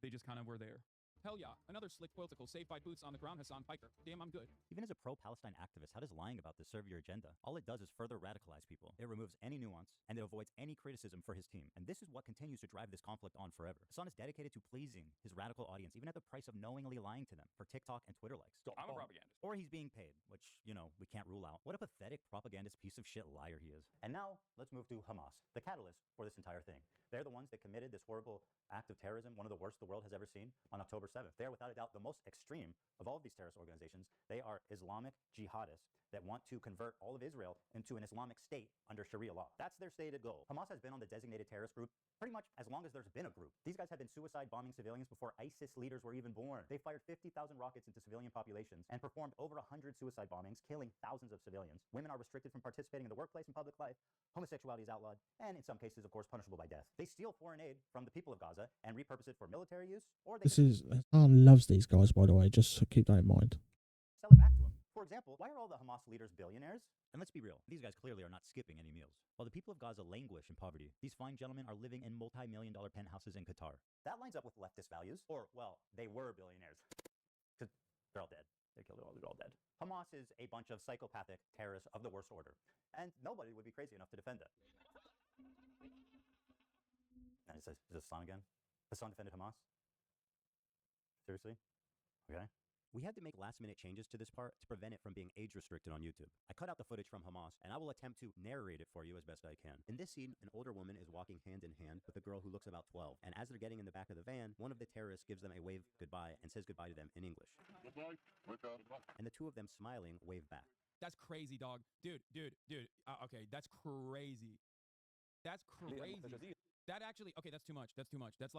They just kind of were there. Hell yeah, another slick political saved by boots on the ground, Hasan Piker. Damn, I'm good. Even as a pro-Palestine activist, how does lying about this serve your agenda? All it does is further radicalize people. It removes any nuance, and it avoids any criticism for his team. And this is what continues to drive this conflict on forever. Hasan is dedicated to pleasing his radical audience, even at the price of knowingly lying to them for TikTok and Twitter likes. I'm a propagandist. Or he's being paid, which, you know, we can't rule out. What a pathetic propagandist piece of shit liar he is. And now, let's move to Hamas, the catalyst for this entire thing. They're the ones that committed this horrible act of terrorism, one of the worst the world has ever seen, on October 7th. They're without a doubt the most extreme of all of these terrorist organizations. They are Islamic jihadists that want to convert all of Israel into an Islamic state under Sharia law. That's their stated goal. Hamas has been on the designated terrorist group pretty much as long as there's been a group. These guys have been suicide bombing civilians before ISIS leaders were even born. They fired 50,000 rockets into civilian populations and performed over 100 suicide bombings, killing thousands of civilians. Women are restricted from participating in the workplace and public life. Homosexuality is outlawed, and in some cases, of course, punishable by death. They steal foreign aid from the people of Gaza and repurpose it for military use, or they Hassan loves these guys, by the way, just keep that in mind. sell it back to them. For example, why are all the Hamas leaders billionaires? And let's be real, these guys clearly are not skipping any meals. While the people of Gaza languish in poverty, these fine gentlemen are living in multi-million-dollar penthouses in Qatar. That lines up with leftist values, or, well, they were billionaires. Because they're all dead. They killed it all, they're all dead. Hamas is a bunch of psychopathic terrorists of the worst order, and nobody would be crazy enough to defend that. And is this Hassan again? Hassan defended Hamas? Seriously? Okay. We had to make last-minute changes to this part to prevent it from being age-restricted on YouTube. I cut out the footage from Hamas, and I will attempt to narrate it for you as best I can. In this scene, an older woman is walking hand in hand with a girl who looks about 12, and as they're getting in the back of the van, one of the terrorists gives them a wave goodbye and says goodbye to them in English. Goodbye. And the two of them smiling wave back. That's crazy, dog. Dude. Okay, that's crazy. That's crazy. That actually, okay, that's too much. That's too much. That's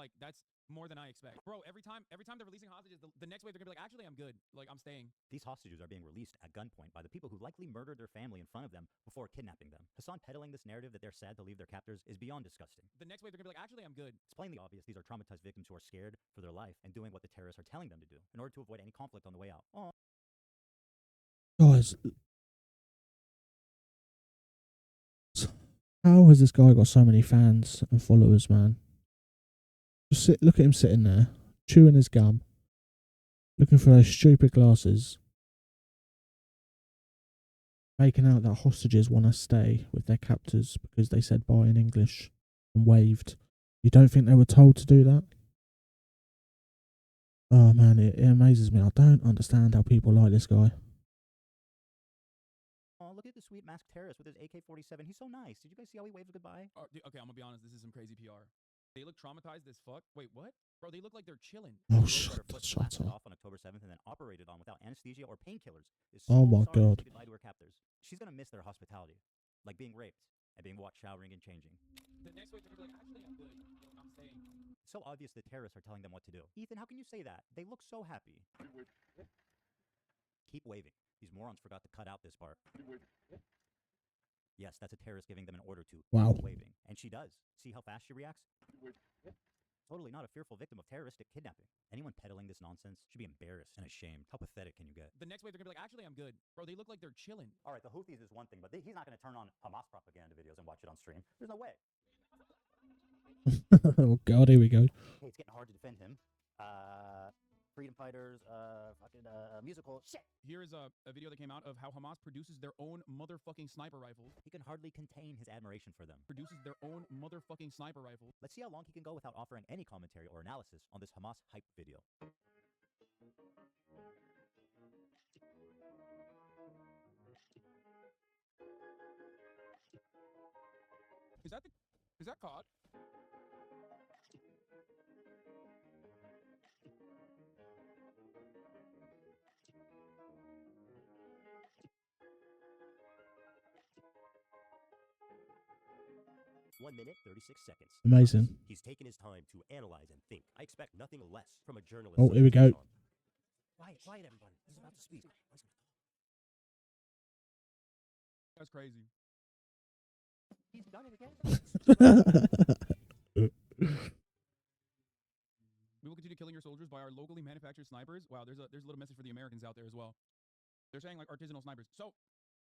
more than I expect. Bro, every time they're releasing hostages, the next wave they're gonna be like, actually, I'm good. Like, I'm staying. These hostages are being released at gunpoint by the people who likely murdered their family in front of them before kidnapping them. Hasan peddling this narrative that they're sad to leave their captors is beyond disgusting. The next wave they're gonna be like, actually, I'm good. It's plainly obvious these are traumatized victims who are scared for their life and doing what the terrorists are telling them to do in order to avoid any conflict on the way out. Guys, how has this guy got so many fans and followers, man? Just look at him sitting there, chewing his gum, looking for those stupid glasses, making out that hostages want to stay with their captors because they said bye in English and waved. You don't think they were told to do that? Oh man, it amazes me. I don't understand how people like this guy. Oh, look at the sweet masked terrorist with his AK-47. He's so nice. Did you guys see how he waved goodbye? Okay, I'm gonna be honest. This is some crazy PR. They look traumatized as fuck. Wait, what? Bro, they look like they're chilling. Oh, shut Off on October 7th and then operated on without anesthesia or painkillers. Oh my God. Goodbye to her captors. She's gonna miss their hospitality, like being raped and being watched showering and changing. The next wave they're gonna be like, actually, I'm good. I'm staying. It's so obvious the terrorists are telling them what to do. Ethan, how can you say that? They look so happy. Keep waving. These morons forgot to cut out this part. Yes, that's a terrorist giving them an order to Wow. keep waving. And she does. See how fast she reacts? Totally not a fearful victim of terroristic kidnapping. Anyone peddling this nonsense should be embarrassed and ashamed. How pathetic can you get? The next wave they're gonna be like, actually, I'm good. Bro, they look like they're chilling. All right, the Houthis is one thing, but he's not going to turn on Hamas propaganda videos and watch it on stream. There's no way. Oh God, here we go. Hey, it's getting hard to defend him. Freedom fighters, musical shit. Here is a video that came out of how Hamas produces their own motherfucking sniper rifles. He can hardly contain his admiration for them. Produces their own motherfucking sniper rifles. Let's see how long he can go without offering any commentary or analysis on this Hamas hype video. Is that COD? One minute, 36 seconds. Amazing. He's taken his time to analyze and think. I expect nothing less from a journalist. Oh, such here we as go. Hasan. Quiet, everybody. He's about to speak. That's crazy. He's done it again. We will continue killing your soldiers by our locally manufactured snipers. Wow, there's a little message for the Americans out there as well. They're saying like artisanal snipers. So,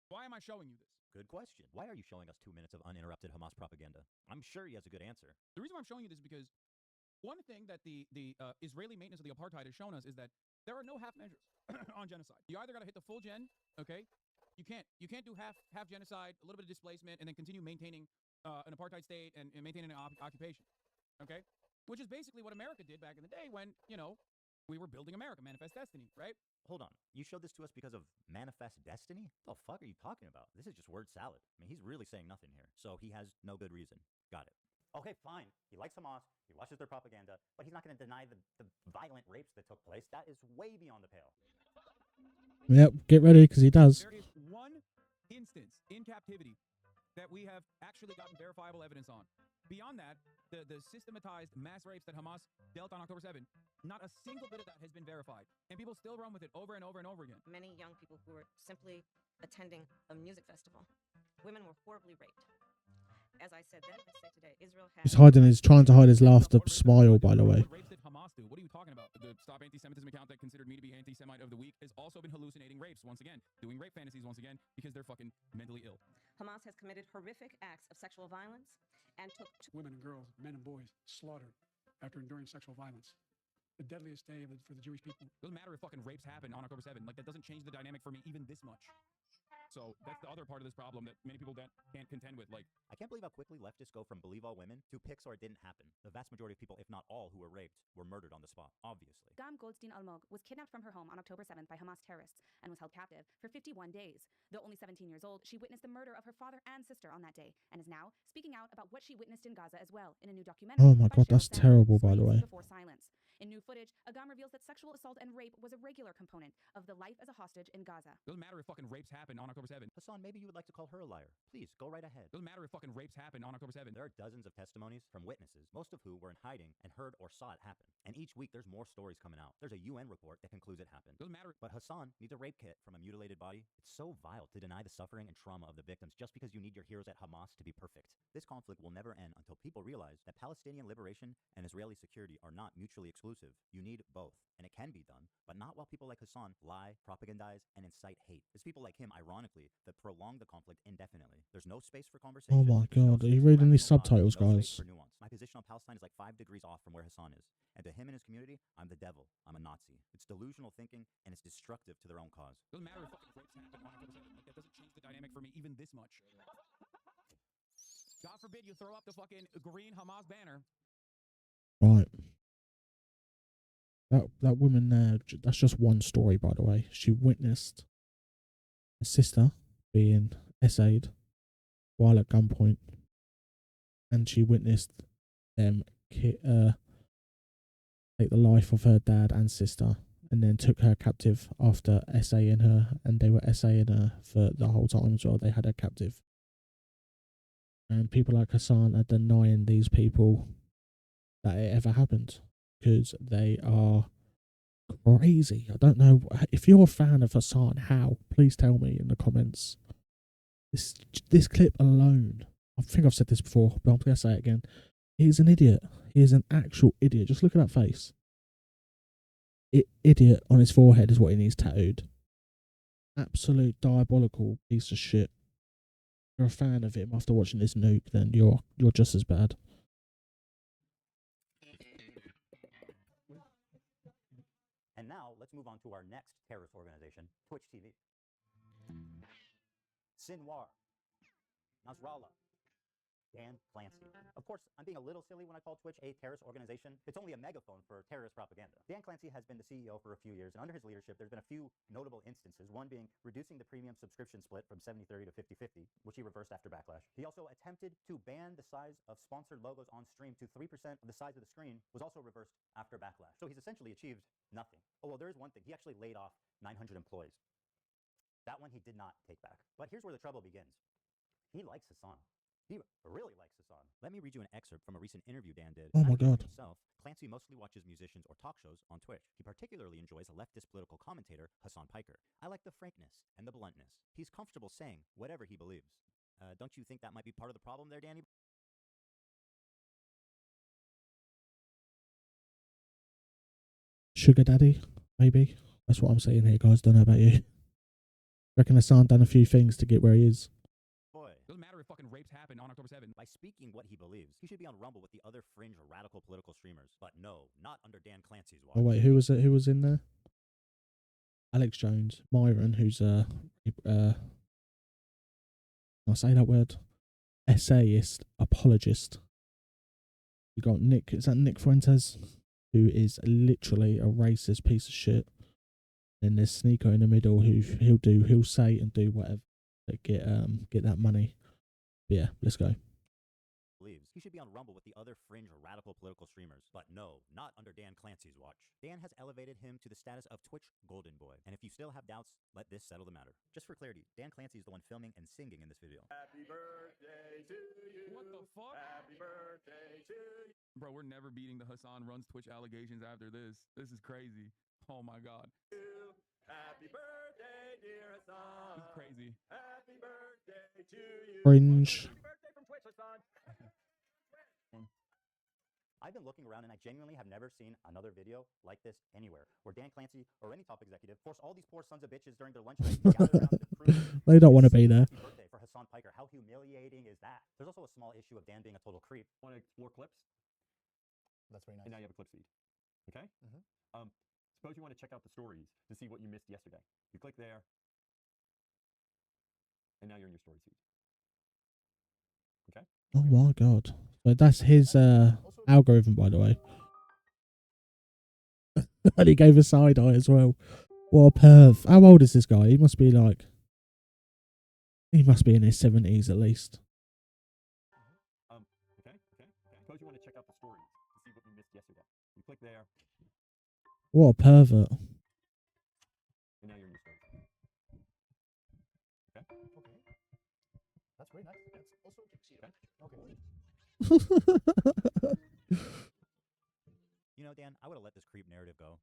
why am I showing you this? Good question. Why are you showing us 2 minutes of uninterrupted Hamas propaganda? I'm sure he has a good answer. The reason why I'm showing you this is because one thing that the Israeli maintenance of the apartheid has shown us is that there are no half measures on genocide. You either got to hit the full gen, okay? You can't do half genocide, a little bit of displacement, and then continue maintaining an apartheid state and maintaining an occupation, okay? Which is basically what America did back in the day when, you know, we were building America, Manifest Destiny, right? Hold on. You showed this to us because of Manifest Destiny? What the fuck are you talking about? This is just word salad. I mean, he's really saying nothing here. So he has no good reason. Got it. Okay, fine. He likes Hamas. He watches their propaganda. But he's not going to deny the violent rapes that took place. That is way beyond the pale. Yep, get ready because he does. There is one instance in captivity that we have actually gotten verifiable evidence on. Beyond that, the systematized mass rapes that Hamas dealt on October 7th, not a single bit of that has been verified. And people still run with it over and over and over again. Many young people who were simply attending a music festival. Women were horribly raped. As I said then, I say today, Israel has... He's trying to hide his laughter smile, by the way. What rapes did Hamas do? What are you talking about? The Stop Anti-Semitism account that considered me to be anti-Semite of the week has also been hallucinating rapes once again, doing rape fantasies once again because they're fucking mentally ill. Hamas has committed horrific acts of sexual violence and took women and girls, men and boys slaughtered after enduring sexual violence. The deadliest day for the Jewish people. Doesn't matter if fucking rapes happen on October 7th. Like, that doesn't change the dynamic for me even this much. So that's the other part of this problem that many people can't contend with. Like, I can't believe how quickly leftists go from believe all women to pics or it didn't happen. The vast majority of people, if not all, who were raped were murdered on the spot, obviously. Gam Goldstein Almog was kidnapped from her home on October 7th by Hamas terrorists and was held captive for 51 days. Though only 17 years old, she witnessed the murder of her father and sister on that day and is now speaking out about what she witnessed in Gaza as well in a new documentary. Oh my God, that's terrible, by the way. Before silence. In new footage, Agam reveals that sexual assault and rape was a regular component of the life as a hostage in Gaza. Doesn't matter if fucking rapes happen on October 7th. Hasan, maybe you would like to call her a liar. Please, go right ahead. Doesn't matter if fucking rapes happen on October 7th. There are dozens of testimonies from witnesses, most of who were in hiding and heard or saw it happen. And each week there's more stories coming out. There's a UN report that concludes it happened. Doesn't matter. But Hasan needs a rape kit from a mutilated body. It's so vile to deny the suffering and trauma of the victims just because you need your heroes at Hamas to be perfect. This conflict will never end until people realize that Palestinian liberation and Israeli security are not mutually exclusive. You need both. And it can be done, but not while people like Hasan lie, propagandize, and incite hate. It's people like him, ironically, that prolong the conflict indefinitely. There's no space for conversation. Oh my god, are you reading these subtitles, guys? For nuance. My position on Palestine is like 5 degrees off from where Hasan is. And to him and his community, I'm the devil. I'm a Nazi. It's delusional thinking, and it's destructive to their own cause. Doesn't matter if fucking rapes happen on October 7th. Like, that doesn't change the dynamic for me even this much. God forbid you throw up the fucking green Hamas banner. Right. That woman there, that's just one story, by the way. She witnessed a sister being essayed while at gunpoint, and she witnessed them take the life of her dad and sister, and then took her captive after essaying her, and they were essaying her for the whole time as well. They had her captive. And people like Hasan are denying these people that it ever happened because they are crazy. I don't know if you're a fan of Hasan. How? Please tell me in the comments. This clip alone, I think I've said this before, but I'm gonna say it again. He's an idiot. He is an actual idiot. Just look at that face. Idiot on his forehead is what he needs tattooed. Absolute diabolical piece of shit. If you're a fan of him after watching this Nuke, then you're just as bad. And now, let's move on to our next terrorist organization, Twitch TV. Sinwar, Nasrallah, Dan Clancy. Of course, I'm being a little silly when I call Twitch a terrorist organization. It's only a megaphone for terrorist propaganda. Dan Clancy has been the CEO for a few years, and under his leadership, there's been a few notable instances, one being reducing the premium subscription split from 70-30 to 50-50, which he reversed after backlash. He also attempted to ban the size of sponsored logos on stream to 3% of the size of the screen, was also reversed after backlash. So he's essentially achieved nothing. Oh, well, there is one thing. He actually laid off 900 employees. That one he did not take back. But here's where the trouble begins. He likes Hasan. He really likes Hasan. Let me read you an excerpt from a recent interview Dan did. Oh my God. Himself, Clancy mostly watches musicians or talk shows on Twitch. He particularly enjoys a leftist political commentator, Hasan Piker. I like the frankness and the bluntness. He's comfortable saying whatever he believes. Don't you think that might be part of the problem there, Danny? Sugar daddy, maybe. That's what I'm saying here, guys. Don't know about you. Reckon Hasan done a few things to get where he is. Doesn't matter if fucking rapes happen on October 7th. By speaking what he believes, he should be on Rumble with the other fringe or radical political streamers. But no, not under Dan Clancy's watch. Oh wait, who was it? Who was in there? Alex Jones, Myron, who's I'll say that word, essayist, apologist. You got Nick. Is that Nick Fuentes, who is literally a racist piece of shit? Then there's Sneaker in the middle, who he'll say and do whatever to get that money. But yeah, let's go. He should be on Rumble with the other fringe or radical political streamers. But no, not under Dan Clancy's watch. Dan has elevated him to the status of Twitch Golden Boy. And if you still have doubts, let this settle the matter. Just for clarity, Dan Clancy is the one filming and singing in this video. Happy birthday to you. What the fuck? Happy birthday to you. Bro, we're never beating the Hasan Runs Twitch allegations after this. This is crazy. Oh my God. Happy birthday, dear Hasan. This is crazy. Happy birthday to you. Fringe. Happy birthday from Twitch, Hasan. I've been looking around and I genuinely have never seen another video like this anywhere, where Dan Clancy or any top executive force all these poor sons of bitches during their lunch break to gather around to prove They don't want to be there. happy birthday for Hasan Piker. How humiliating is that? There's also a small issue of Dan being a total creep. Want to explore clips? That's very nice. And now you have a clip feed. Okay? Suppose you want to check out the stories to see what you missed yesterday. You click there, and now you're in your stories feed. Okay? Oh my God. So that's his algorithm, by the way. And he gave a side eye as well. What a perv. How old is this guy? He must be in his 70s at least. Okay. Suppose you want to check out the stories to see what we missed yesterday. You click there, What a pervert. and now you're in your story. Okay. Okay. That's very nice. That's also tuxedo. Okay. You know, Dan, I would have let this creep narrative go.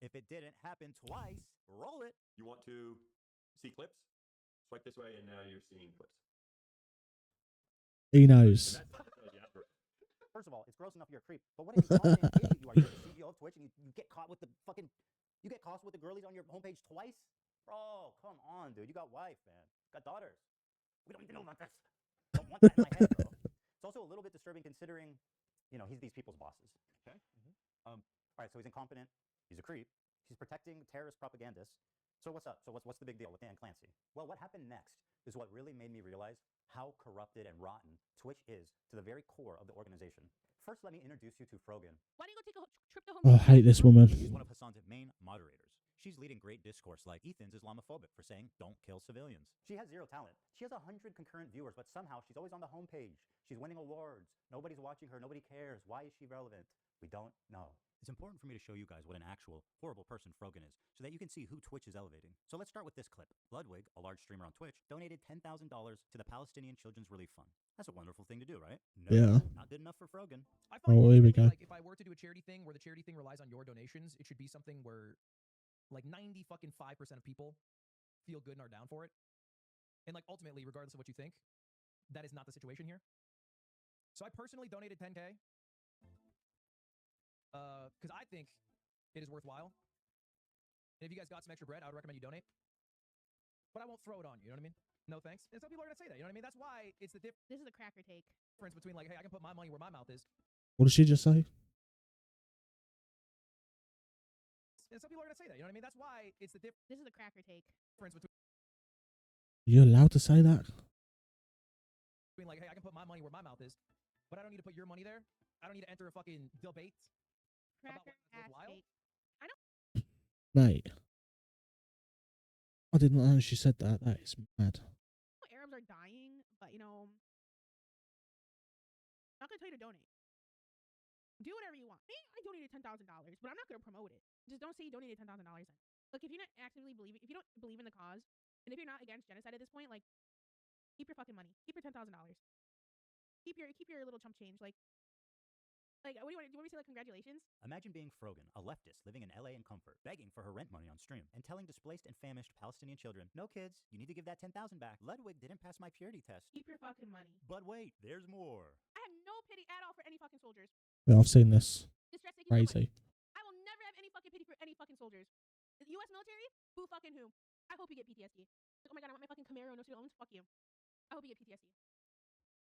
If it didn't happen twice, roll it. You want to see clips? Swipe this way, and now you're seeing clips. He knows. First of all, it's gross enough you're a creep. But what an incompetent idiot you are. You're the CEO of Twitch and you get caught with the fucking... You get caught with the girlies on your homepage twice? Bro, come on, dude. You got wife, man. Got daughters. We don't even know about this. Don't want that in my head, bro. It's also a little bit disturbing considering, you know, he's these people's bosses. Okay. All right, so he's incompetent. He's a creep. He's protecting terrorist propagandists. So what's up? So what's the big deal with Dan Clancy? Well, what happened next is what really made me realize how corrupted and rotten Twitch is to the very core of the organization. First, let me introduce you to Frogan. Why don't you go take a trip to home? Oh, I hate this woman. She's one of Hasan's main moderators. She's leading great discourse like Ethan's Islamophobic for saying, don't kill civilians. She has zero talent. She has 100 concurrent viewers, but somehow she's always on the homepage. She's winning awards. Nobody's watching her. Nobody cares. Why is she relevant? We don't know. It's important for me to show you guys what an actual, horrible person Frogan is, so that you can see who Twitch is elevating. So let's start with this clip. Ludwig, a large streamer on Twitch, donated $10,000 to the Palestinian Children's Relief Fund. That's a wonderful thing to do, right? No, Yeah. Not good enough for Frogan. Oh, here we go. Like, if I were to do a charity thing where the charity thing relies on your donations, it should be something where, like, 95% of people feel good and are down for it. And, like, ultimately, regardless of what you think, that is not the situation here. So I personally donated 10K. Because I think it is worthwhile. And if you guys got some extra bread, I would recommend you donate. But I won't throw it on you, you know what I mean? No thanks. And some people are going to say that, you know what I mean? That's why it's the difference. This is a cracker take. Between, like, hey, I can put my money where my mouth is. What did she just say? And some people are going to say that, you know what I mean? That's why it's the difference. This is a cracker take. Between, Are you allowed to say that? like, hey, I can put my money where my mouth is, but I don't need to put your money there. I don't need to enter a fucking debate. Cracker ass take. I know. Mate. I didn't know she said that. That is mad. Arabs are dying, but, you know, I'm not going to tell you to donate. Do whatever you want. Me, I donated $10,000, but I'm not going to promote it. Just don't say you donated $10,000 then. Look, if you're not actively believing, if you don't believe in the cause, and if you're not against genocide at this point, like, keep your fucking money. Keep your $10,000. Keep your little chump change. Like, what do you want me to say, like, congratulations? Imagine being Frogan, a leftist living in LA in comfort, begging for her rent money on stream, and telling displaced and famished Palestinian children, no kids, you need to give that $10,000 back. Ludwig didn't pass my purity test. Keep your fucking money. But wait, there's more. I have no pity at all for any fucking soldiers. Yeah, I've seen this. Crazy. I will never have any fucking pity for any fucking soldiers. The U.S. military? Who fucking who? I hope you get PTSD. Like, oh my god, I want my fucking Camaro, no student loans. Fuck you. I hope you get PTSD.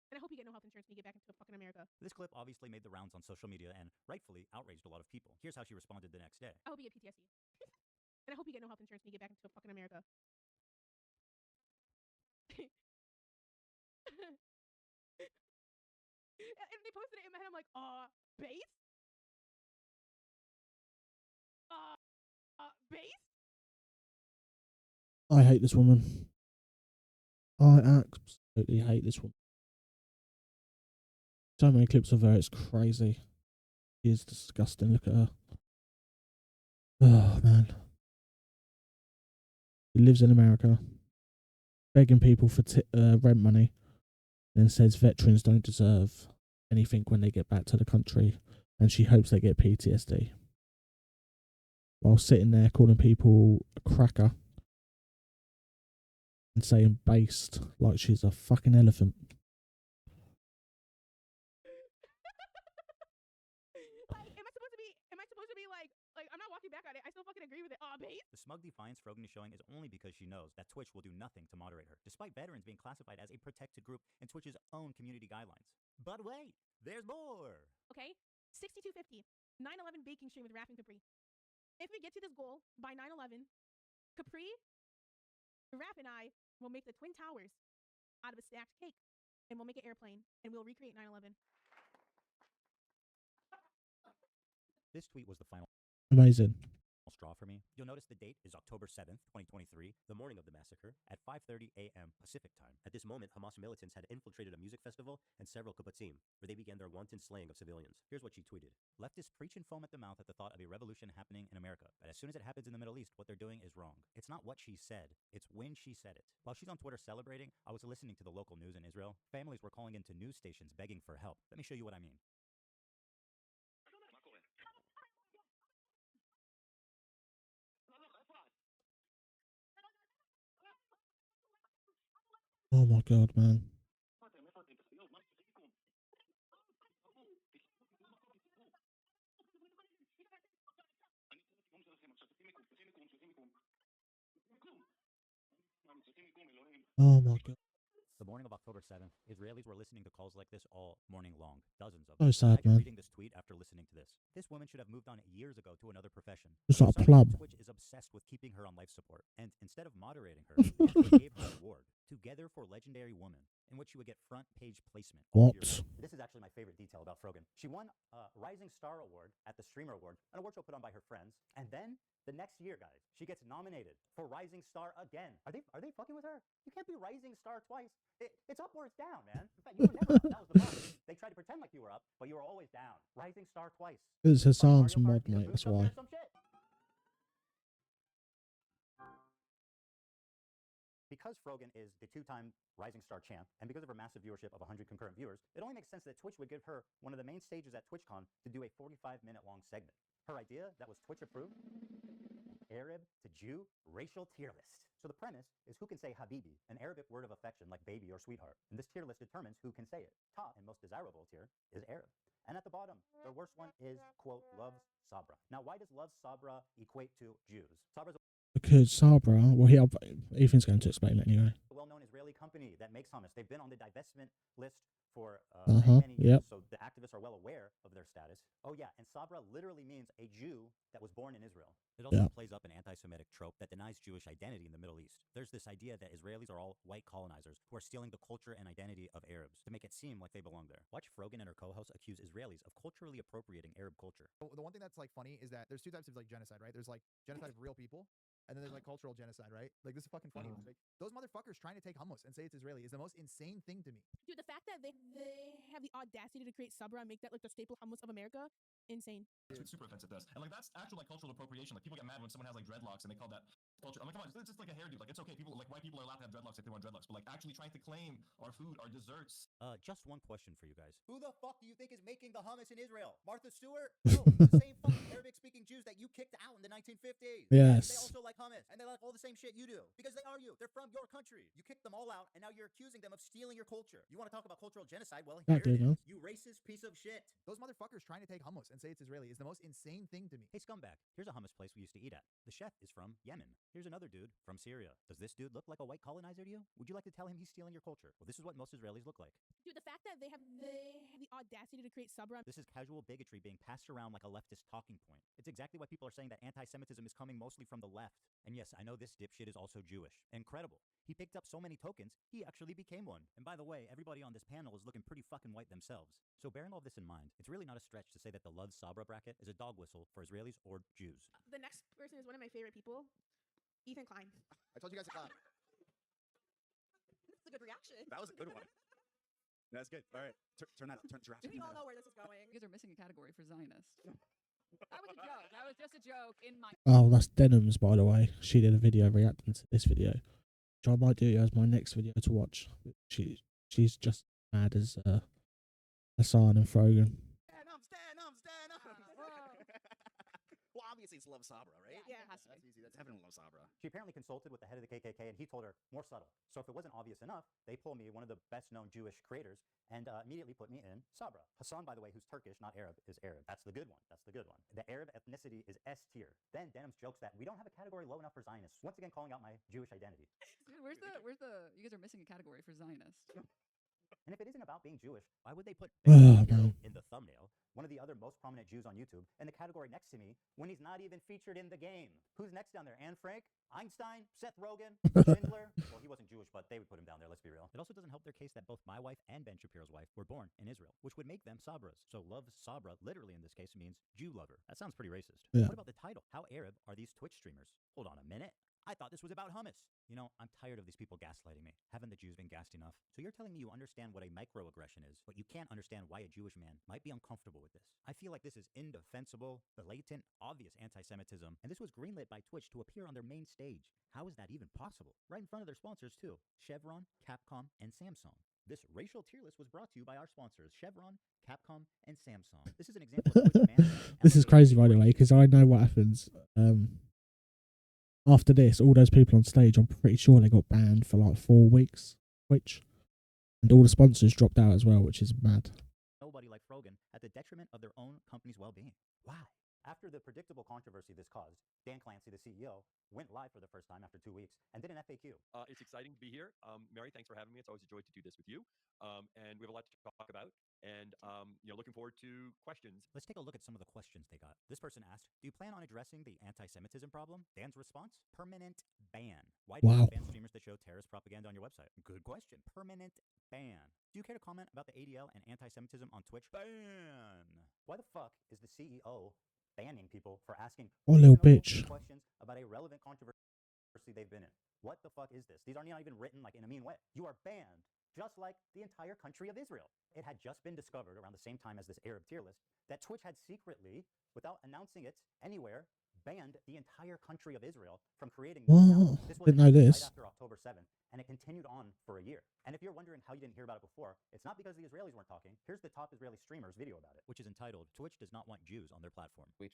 And I hope you get no health insurance when you get back into fucking America. This clip obviously made the rounds on social media and rightfully outraged a lot of people. Here's how she responded the next day. I hope you get PTSD. And I hope you get no health insurance when you get back into fucking America. And they posted it in my head, I'm like, base? Base? I hate this woman. I absolutely hate this woman. So many clips of her, it's crazy. She is disgusting. Look at her. Oh, man. She lives in America, begging people for rent money, and says veterans don't deserve anything when they get back to the country, and she hopes they get PTSD. While sitting there calling people a cracker and saying based like she's a fucking elephant. Am I supposed to be like I'm not walking back on it. I still fucking agree with it. Base? The smug defiance Frogan is showing is only because she knows that Twitch will do nothing to moderate her, despite veterans being classified as a protected group in Twitch's own community guidelines. But wait, there's more. Okay, 6250, 9/11 baking stream with Raf and Capri. If we get to this goal by 9/11, Capri, Raf, and I will make the Twin Towers out of a stacked cake, and we'll make an airplane, and we'll recreate 9/11. This tweet was the final Amazing. straw for me. You'll notice the date is October 7th, 2023, the morning of the massacre, at 5:30 a.m. Pacific time. At this moment, Hamas militants had infiltrated a music festival and several kibbutzim, where they began their wanton slaying of civilians. Here's what she tweeted. Leftists preach and foam at the mouth at the thought of a revolution happening in America. But as soon as it happens in the Middle East, what they're doing is wrong. It's not what she said, it's when she said it. While she's on Twitter celebrating, I was listening to the local news in Israel. Families were calling into news stations begging for help. Let me show you what I mean. Oh my god, man. Oh my god. The morning of October 7th, Israelis were listening to calls like this all morning long. Dozens of So them. sad, Imagine man. reading this tweet after listening to this. This woman should have moved on years ago to another profession. It's But like a for some reason, plum. Twitch is obsessed with keeping her on life support. And instead of moderating her, they gave her an award, Together for Legendary Woman, in which she would get front page placement all year What? long. This is actually my favorite detail about Frogan. She won a Rising Star Award at the Streamer Awards, an award show put on by her friends. And then the next year, guys, she gets nominated for Rising Star again. Are they fucking with her? You can't be Rising Star twice. It's up or it's down, man. In fact, you were never up. That was the problem. They tried to pretend like you were up, but you were always down. Rising Star twice. It's Hasan's mod, mate, that's why. Because Frogan is the two-time Rising Star champ, and because of her massive viewership of 100 concurrent viewers, it only makes sense that Twitch would give her one of the main stages at TwitchCon to do a 45-minute long segment. Her idea that was Twitch approved? Arab to Jew racial tier list. So the premise is who can say Habibi, an Arabic word of affection like baby or sweetheart. And this tier list determines who can say it. Top and most desirable tier is Arab. And at the bottom, the worst one is, quote, loves Sabra. Now, why does loves Sabra equate to Jews? Sabra's Because Sabra, well, Ethan's going to explain it anyway. a well-known Israeli company that makes hummus. They've been on the divestment list for many years, so the activists are well aware of their status. Oh yeah, and Sabra literally means a Jew that was born in Israel. It also plays up an anti-Semitic trope that denies Jewish identity in the Middle East. There's this idea that Israelis are all white colonizers who are stealing the culture and identity of Arabs to make it seem like they belong there. Watch Frogan and her co-host accuse Israelis of culturally appropriating Arab culture. The one thing that's like funny is that there's two types of like genocide, right? There's like genocide of real people, and then there's like cultural genocide, right? Like this is fucking funny. Like, those motherfuckers trying to take hummus and say it's Israeli is the most insane thing to me. Dude, the fact that they have the audacity to create Sabra and make that like the staple hummus of America, insane. It's super offensive to us. And like that's actual like cultural appropriation. Like people get mad when someone has like dreadlocks and they call that culture. I'm like, come on, it's just like a hairdo. Like it's okay. People like white people are allowed to have dreadlocks if they want dreadlocks. But like actually trying to claim our food, our desserts. Just one question for you guys. Who the fuck do you think is making the hummus in Israel? Martha Stewart? No, the same fucking Arabic-speaking Jews that you kicked out in the 1950s. Yes. They also like hummus, and they like all the same shit you do. Because they are you. They're from your country. You kicked them all out, and now you're accusing them of stealing your culture. You want to talk about cultural genocide? Well, here it is. You racist piece of shit. Those motherfuckers trying to take hummus and say it's Israeli is the most insane thing to me. Hey, scumbag, here's a hummus place we used to eat at. The chef is from Yemen. Here's another dude from Syria. Does this dude look like a white colonizer to you? Would you like to tell him he's stealing your culture? Well, this is what most Israelis look like. Dude, the fact that they have the audacity to create Sabra. This is casual bigotry being passed around like a leftist talking point. It's exactly why people are saying that anti-Semitism is coming mostly from the left. And yes, I know this dipshit is also Jewish. Incredible. He picked up so many tokens, he actually became one. And by the way, everybody on this panel is looking pretty fucking white themselves. So bearing all this in mind, it's really not a stretch to say that the Love Sabra bracket is a dog whistle for Israelis or Jews. The next person is one of my favorite people, Ethan Klein. I told you guys This is a good reaction. that was a good one. That's good. All right, turn that up. Turn giraffe. We all know where this is going. You guys are missing a category for Zionist. That was a joke. That was just a joke in my. Oh, that's Denham's, by the way. She did a video reacting to this video, which I might do as my next video to watch. She's just mad as Hasan and Frogan. Stand up. Well, obviously it's Love Sabra, right? Yeah. That's easy. That's definitely Love Sabra. She apparently consulted with the head of the KKK, and he told her more subtle. So if it wasn't obvious enough, they pulled me, one of the best-known Jewish creators, and immediately put me in Sabra. Hasan, by the way, who's Turkish, not Arab, is Arab. That's the good one. That's the good one. The Arab ethnicity is S tier. Then Denham's jokes that we don't have a category low enough for Zionists. Once again, calling out my Jewish identity. Dude, where's the? You guys are missing a category for Zionist. And if it isn't about being Jewish, why would they put Oh, in the thumbnail? One of the other most prominent prominent Jews on YouTube in the category next to me when he's not even featured in the game. Who's next down there? Anne Frank? Einstein? Seth Rogen? Schindler? Well, he wasn't Jewish, but they would put him down there, let's be real. It also doesn't help their case that both my wife and Ben Shapiro's wife were born in Israel, which would make them Sabras. So love Sabra, literally in this case, means Jew lover. That sounds pretty racist. Yeah. What about the title? How Arab are these Twitch streamers? Hold on a minute. I thought this was about hummus. You know, I'm tired of these people gaslighting me. Haven't the Jews been gassed enough? So you're telling me you understand what a microaggression is, but you can't understand why a Jewish man might be uncomfortable with this. I feel like this is indefensible, blatant, obvious anti-Semitism, and this was greenlit by Twitch to appear on their main stage. How is that even possible? Right in front of their sponsors too, Chevron, Capcom, and Samsung. This racial tier list was brought to you by our sponsors, Chevron, Capcom, and Samsung. This is an example of Twitch management. This is crazy, by the way, because I know what happens. After this, all those people on stage, I'm pretty sure they got banned for like 4 weeks, Twitch, and all the sponsors dropped out as well, which is mad. Nobody like Frogan at the detriment of their own company's well-being. Why? After the predictable controversy this caused, Dan Clancy, the CEO, went live for the first time after 2 weeks and did an FAQ. It's exciting to be here. Mary, thanks for having me. It's always a joy to do this with you. And we have a lot to talk about. And, looking forward to questions. Let's take a look at some of the questions they got. This person asked, do you plan on addressing the anti-Semitism problem? Dan's response, permanent ban. Why do you ban streamers that show terrorist propaganda on your website? Good question. Permanent ban. Do you care to comment about the ADL and anti-Semitism on Twitch? Ban. Why the fuck is the CEO banning people for asking little bitch questions about a relevant controversy they've been in? What the fuck is this? These are not even written like in a mean way. You are banned, just like the entire country of Israel. It had just been discovered around the same time as this Arab tier list that Twitch had secretly, without announcing it anywhere, banned the entire country of Israel from creating new accounts. This was didn't know announced this. right after October 7th, and it continued on for a year. And if you're wondering how you didn't hear about it before, it's not because the Israelis weren't talking. Here's the top Israeli streamer's video about it, which is entitled, Twitch does not want Jews on their platform. He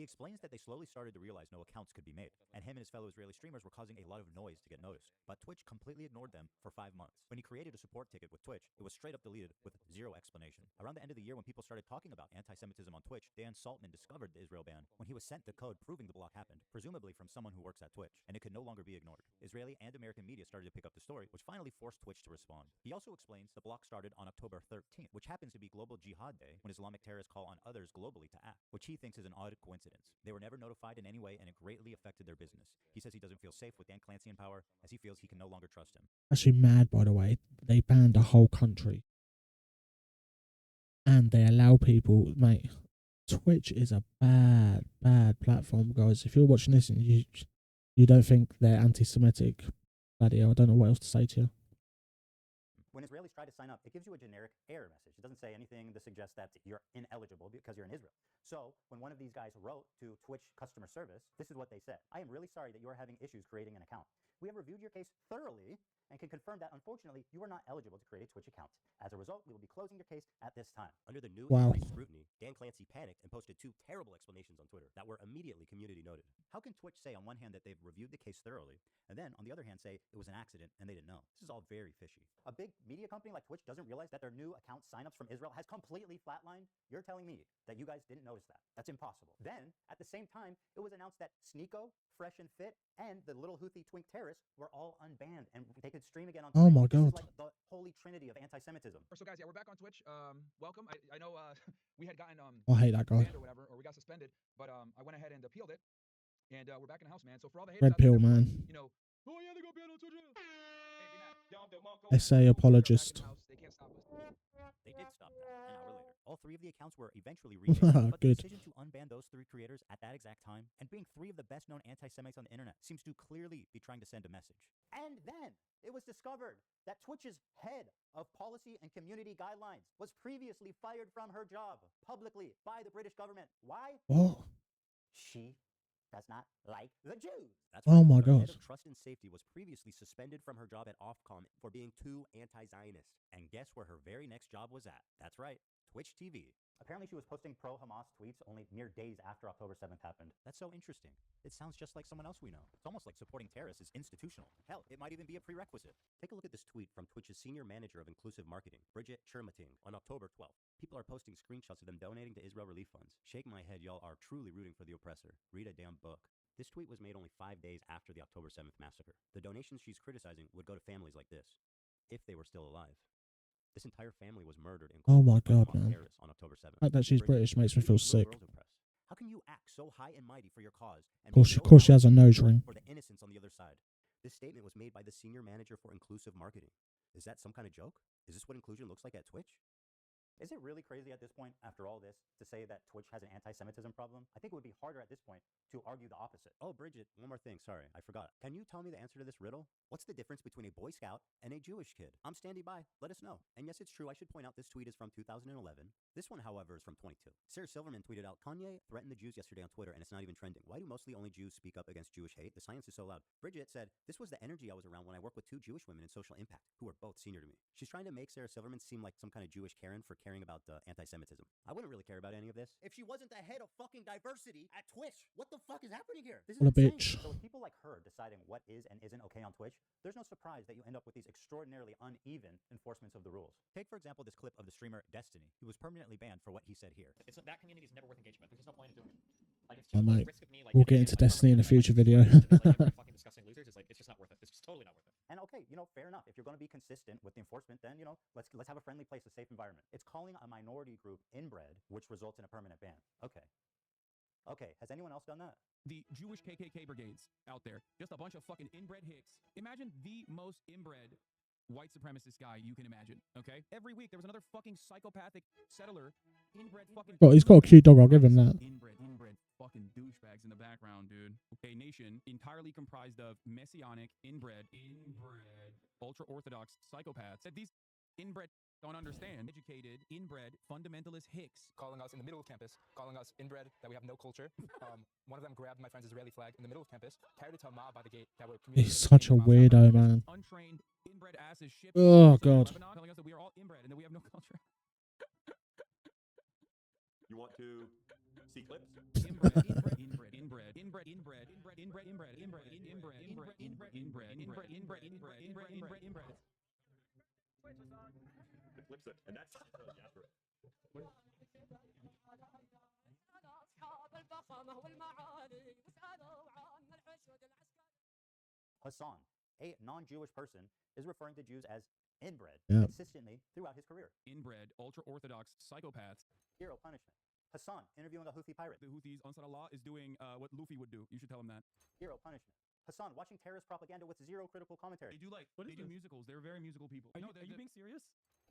explains that they slowly started to realize no accounts could be made, and him and his fellow Israeli streamers were causing a lot of noise to get noticed. But Twitch completely ignored them for 5 months. When he created a support ticket with Twitch, it was straight up deleted with zero explanation. Around the end of the year, when people started talking about anti-Semitism on Twitch, Dan Saltman discovered the Israel ban when he was sent the code proving the block happened, presumably from someone who works at Twitch, and it could no longer be ignored. Israeli and American media started to pick up the story, which finally forced Twitch to respond. He also explains the block started on October 13th, which happens to be Global Jihad Day, when Islamic terrorists call on others globally to act, which he thinks is an odd coincidence. They were never notified in any way, and it greatly affected their business. He says he doesn't feel safe with Dan Clancy in power, as he feels he can no longer trust him. Actually mad, by the way. They banned a whole country. And they allow people, mate. Twitch is a bad platform, guys. If you're watching this and you don't think they're anti-Semitic, bloody hell, I don't know what else to say to you. When Israelis try to sign up, it gives you a generic error message. It doesn't say anything to suggest that you're ineligible because you're in Israel. So when one of these guys wrote to Twitch customer service, this is what they said. I am really sorry that you are having issues creating an account. We have reviewed your case thoroughly and can confirm that, unfortunately, you are not eligible to create a Twitch account. As a result, we will be closing your case at this time. Under the new Wow. increased scrutiny, Dan Clancy panicked and posted 2 terrible explanations on Twitter that were immediately community noted. How can Twitch say on one hand that they've reviewed the case thoroughly, and then on the other hand say it was an accident and they didn't know? This is all very fishy. A big media company like Twitch doesn't realize that their new account signups from Israel has completely flatlined? You're telling me that you guys didn't notice that? That's impossible. Then, at the same time, it was announced that Sneeko, Fresh and Fit, and the little Houthi twink terrorists were all unbanned, and they could stream again on Twitch. Oh my God. This is like the holy trinity of anti-Semitism. So guys, yeah, we're back on Twitch. Welcome. I know we had gotten I hate that guy. banned or whatever, or we got suspended, but I went ahead and appealed it, and we're back in the house, man. So for all the haters Red out there pill, that were, man. you know, oh yeah, they got banned on Twitch. SA apologist. They can't stop us. They did stop that an hour later. All 3 of the accounts were eventually renamed, but the Good. decision to unban those 3 creators at that exact time, and being 3 of the best-known anti-Semites on the internet, seems to clearly be trying to send a message. And then it was discovered that Twitch's head of policy and community guidelines was previously fired from her job publicly by the British government. Why? What? She does not like the Jews. That's Oh right. my The head God. of Trust and Safety was previously suspended from her job at Ofcom for being too anti-Zionist. And guess where her very next job was at? That's right, Twitch TV. Apparently she was posting pro-Hamas tweets only mere days after October 7th happened. That's so interesting. It sounds just like someone else we know. It's almost like supporting terrorists is institutional. Hell, it might even be a prerequisite. Take a look at this tweet from Twitch's senior manager of inclusive marketing, Bridget Chermating, on October 12th. People are posting screenshots of them donating to Israel relief funds. Shake my head, y'all are truly rooting for the oppressor. Read a damn book. This tweet was made only 5 days after the October 7th massacre. The donations she's criticizing would go to families like this, if they were still alive. This entire family was murdered in Oh my cold blood God, by man. terrorists on October 7th. The fact that she's Bridget, British makes me who feel do you sick. girls oppress? How can you act so high and mighty for your cause and Of be so course she has a powerless nose ring. for the innocents on the other side? This statement was made by the senior manager for inclusive marketing. Is that some kind of joke? Is this what inclusion looks like at Twitch? Is it really crazy at this point, after all this, to say that Twitch has an anti-Semitism problem? I think it would be harder at this point to argue the opposite. Oh, Bridget, one more thing. Sorry, I forgot. Can you tell me the answer to this riddle? What's the difference between a Boy Scout and a Jewish kid? I'm standing by. Let us know. And yes, it's true. I should point out this tweet is from 2011. This one, however, is from 22. Sarah Silverman tweeted out, Kanye threatened the Jews yesterday on Twitter and it's not even trending. Why do mostly only Jews speak up against Jewish hate? The science is so loud. Bridget said, this was the energy I was around when I worked with 2 Jewish women in social impact, who are both senior to me. She's trying to make Sarah Silverman seem like some kind of Jewish Karen for caring about anti-Semitism. I wouldn't really care about any of this if she wasn't the head of fucking diversity at Twitch. What the fuck is happening here? This is What a insane. bitch. So with people like her deciding what is and isn't okay on Twitch, there's no surprise that you end up with these extraordinarily uneven enforcements of the rules. Take, for example, this clip of the streamer Destiny, who was permanently banned for what he said here. That community is never worth engagement. There's no point in doing it. Like, it's Oh, just the mate. risk of me, like, We'll getting get into like, Destiny in a future like, video. fucking discussing losers. It's like, it's just not worth it. It's just totally not worth it. And okay, fair enough. If you're going to be consistent with the enforcement, then, let's have a friendly place, a safe environment. It's calling a minority group inbred, which results in a permanent ban. Okay. Okay, has anyone else done that? The Jewish KKK brigades out there, just a bunch of fucking inbred hicks. Imagine the most inbred white supremacist guy you can imagine, okay? Every week there was another fucking psychopathic settler, inbred fucking... Well, he's got a cute dog, I'll give him that. Inbred fucking douchebags in the background, dude. A nation entirely comprised of messianic, inbred, ultra-orthodox psychopaths that these inbred don't understand. Educated, inbred, fundamentalist hicks. Calling us in the middle of campus, calling us inbred, that we have no culture. One of them grabbed my friend's Israeli flag in the middle of campus, carried it to a mob by the gate that were He's such a weirdo, man. Untrained, inbred asses shipped Oh, God. Lebanon, telling us that we are all inbred and that we have no culture. You want to see clips? The clips it, and that's Jasper. Hasan, a non-Jewish person, is referring to Jews as inbred Yep. consistently throughout his career. Inbred, ultra-orthodox psychopaths. Hero punishment. Hasan interviewing a Houthi pirate. The Houthis, Ansar Allah, is doing what Luffy would do. You should tell him that. Hero punishment. Hasan watching terrorist propaganda with zero critical commentary. They do musicals. They're very musical people. Are you being serious?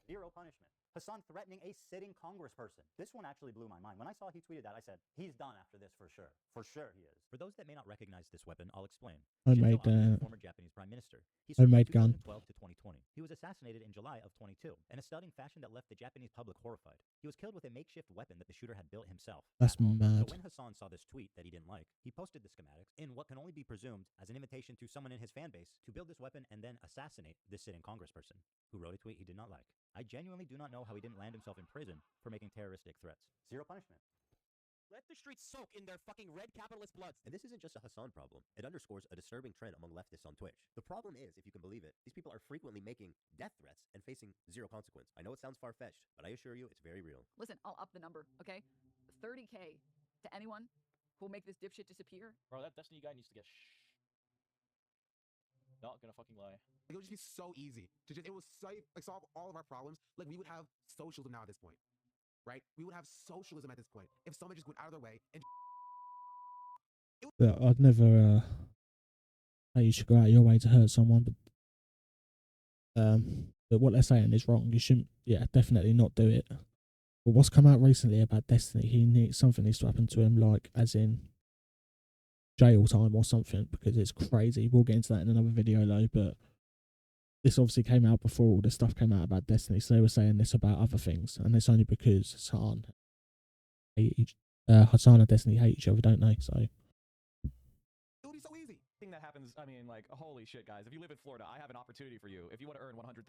Zero punishment. Hasan threatening a sitting congressperson. This one actually blew my mind. When I saw he tweeted that, I said, he's done after this for sure. For sure he is. For those that may not recognize this weapon, I'll explain. Homemade, Shinzo Abe, the former Japanese prime minister. He served homemade from gun. 2012 to 2020. He was assassinated in July of 22 in a stunning fashion that left the Japanese public horrified. He was killed with a makeshift weapon that the shooter had built himself. That's at home. mad. So when Hasan saw this tweet that he didn't like, he posted the schematics in what can only be presumed as an invitation to someone in his fan base to build this weapon and then assassinate this sitting congressperson, who wrote a tweet he did not like. I genuinely do not know how he didn't land himself in prison for making terroristic threats. Zero punishment. Let the streets soak in their fucking red capitalist bloods. And this isn't just a Hasan problem. It underscores a disturbing trend among leftists on Twitch. The problem is, if you can believe it, these people are frequently making death threats and facing zero consequence. I know it sounds far-fetched, but I assure you it's very real. Listen, I'll up the number, okay? 30K to anyone who'll make this dipshit disappear. Bro, that Destiny guy needs to get Not gonna fucking lie. It would just be so easy to just, it was solve all of our problems. Like, we would have socialism now at this point, right? We would have socialism at this point if someone just went out of their way and. Yeah, I'd never say you should go out of your way to hurt someone, but what they're saying is wrong. You shouldn't, definitely not do it. But what's come out recently about Destiny, something needs to happen to him, like as in jail time or something, because it's crazy. We'll get into that in another video though, but this obviously came out before all this stuff came out about Destiny, so they were saying this about other things, and it's only because Hasan and Destiny hate each other, don't they? So It would be so easy. Thing that happens, I mean, like, holy shit, guys. If you live in Florida, I have an opportunity for you. If you want to earn $100,000,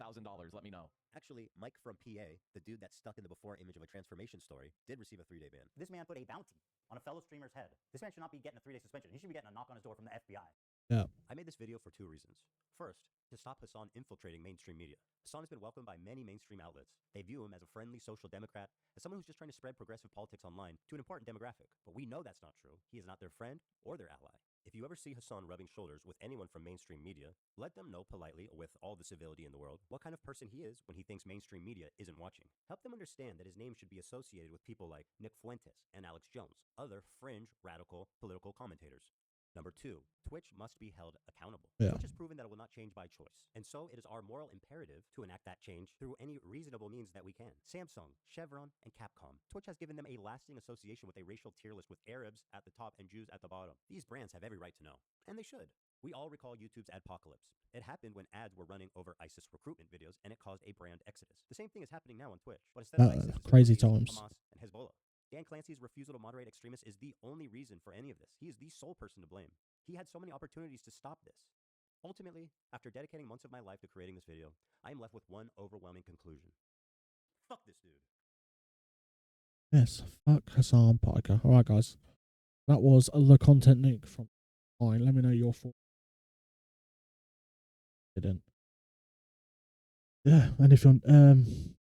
let me know. Actually, Mike from PA, the dude that's stuck in the before image of a transformation story, did receive a 3-day ban. This man put a bounty on a fellow streamer's head. This man should not be getting a 3-day suspension. He should be getting a knock on his door from the FBI. Yeah. I made this video for two reasons. First, to stop Hasan infiltrating mainstream media. Hasan has been welcomed by many mainstream outlets. They view him as a friendly social democrat, as someone who's just trying to spread progressive politics online to an important demographic. But we know that's not true. He is not their friend or their ally. If you ever see Hasan rubbing shoulders with anyone from mainstream media, let them know politely, with all the civility in the world, what kind of person he is when he thinks mainstream media isn't watching. Help them understand that his name should be associated with people like Nick Fuentes and Alex Jones, other fringe, radical, political commentators. Number two, Twitch must be held accountable. Yeah. Twitch has proven that it will not change by choice, and so it is our moral imperative to enact that change through any reasonable means that we can. Samsung, Chevron, and Capcom. Twitch has given them a lasting association with a racial tier list with Arabs at the top and Jews at the bottom. These brands have every right to know, and they should. We all recall YouTube's adpocalypse. It happened when ads were running over ISIS recruitment videos, and it caused a brand exodus. The same thing is happening now on Twitch, but instead of ISIS, it's Crazy times. Hamas and Hezbollah. Dan Clancy's refusal to moderate extremists is the only reason for any of this. He is the sole person to blame. He had so many opportunities to stop this. Ultimately, after dedicating months of my life to creating this video, I am left with one overwhelming conclusion. Fuck this dude. Yes, fuck Hasan Piker. Alright, guys. That was the content nuke from mine. Let me know your thoughts. Didn't. Yeah, and if you're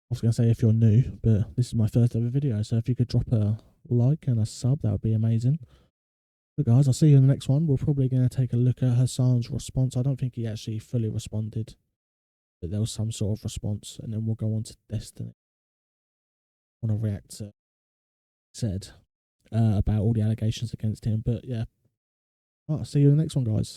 I was gonna say if you're new, but this is my first ever video, so if you could drop a like and a sub, that would be amazing. But guys, I'll see you in the next one. We're probably gonna take a look at Hasan's response. I don't think he actually fully responded, but there was some sort of response, and then we'll go on to Destiny. I want to react to said about all the allegations against him. But yeah, I'll see you in the next one, guys.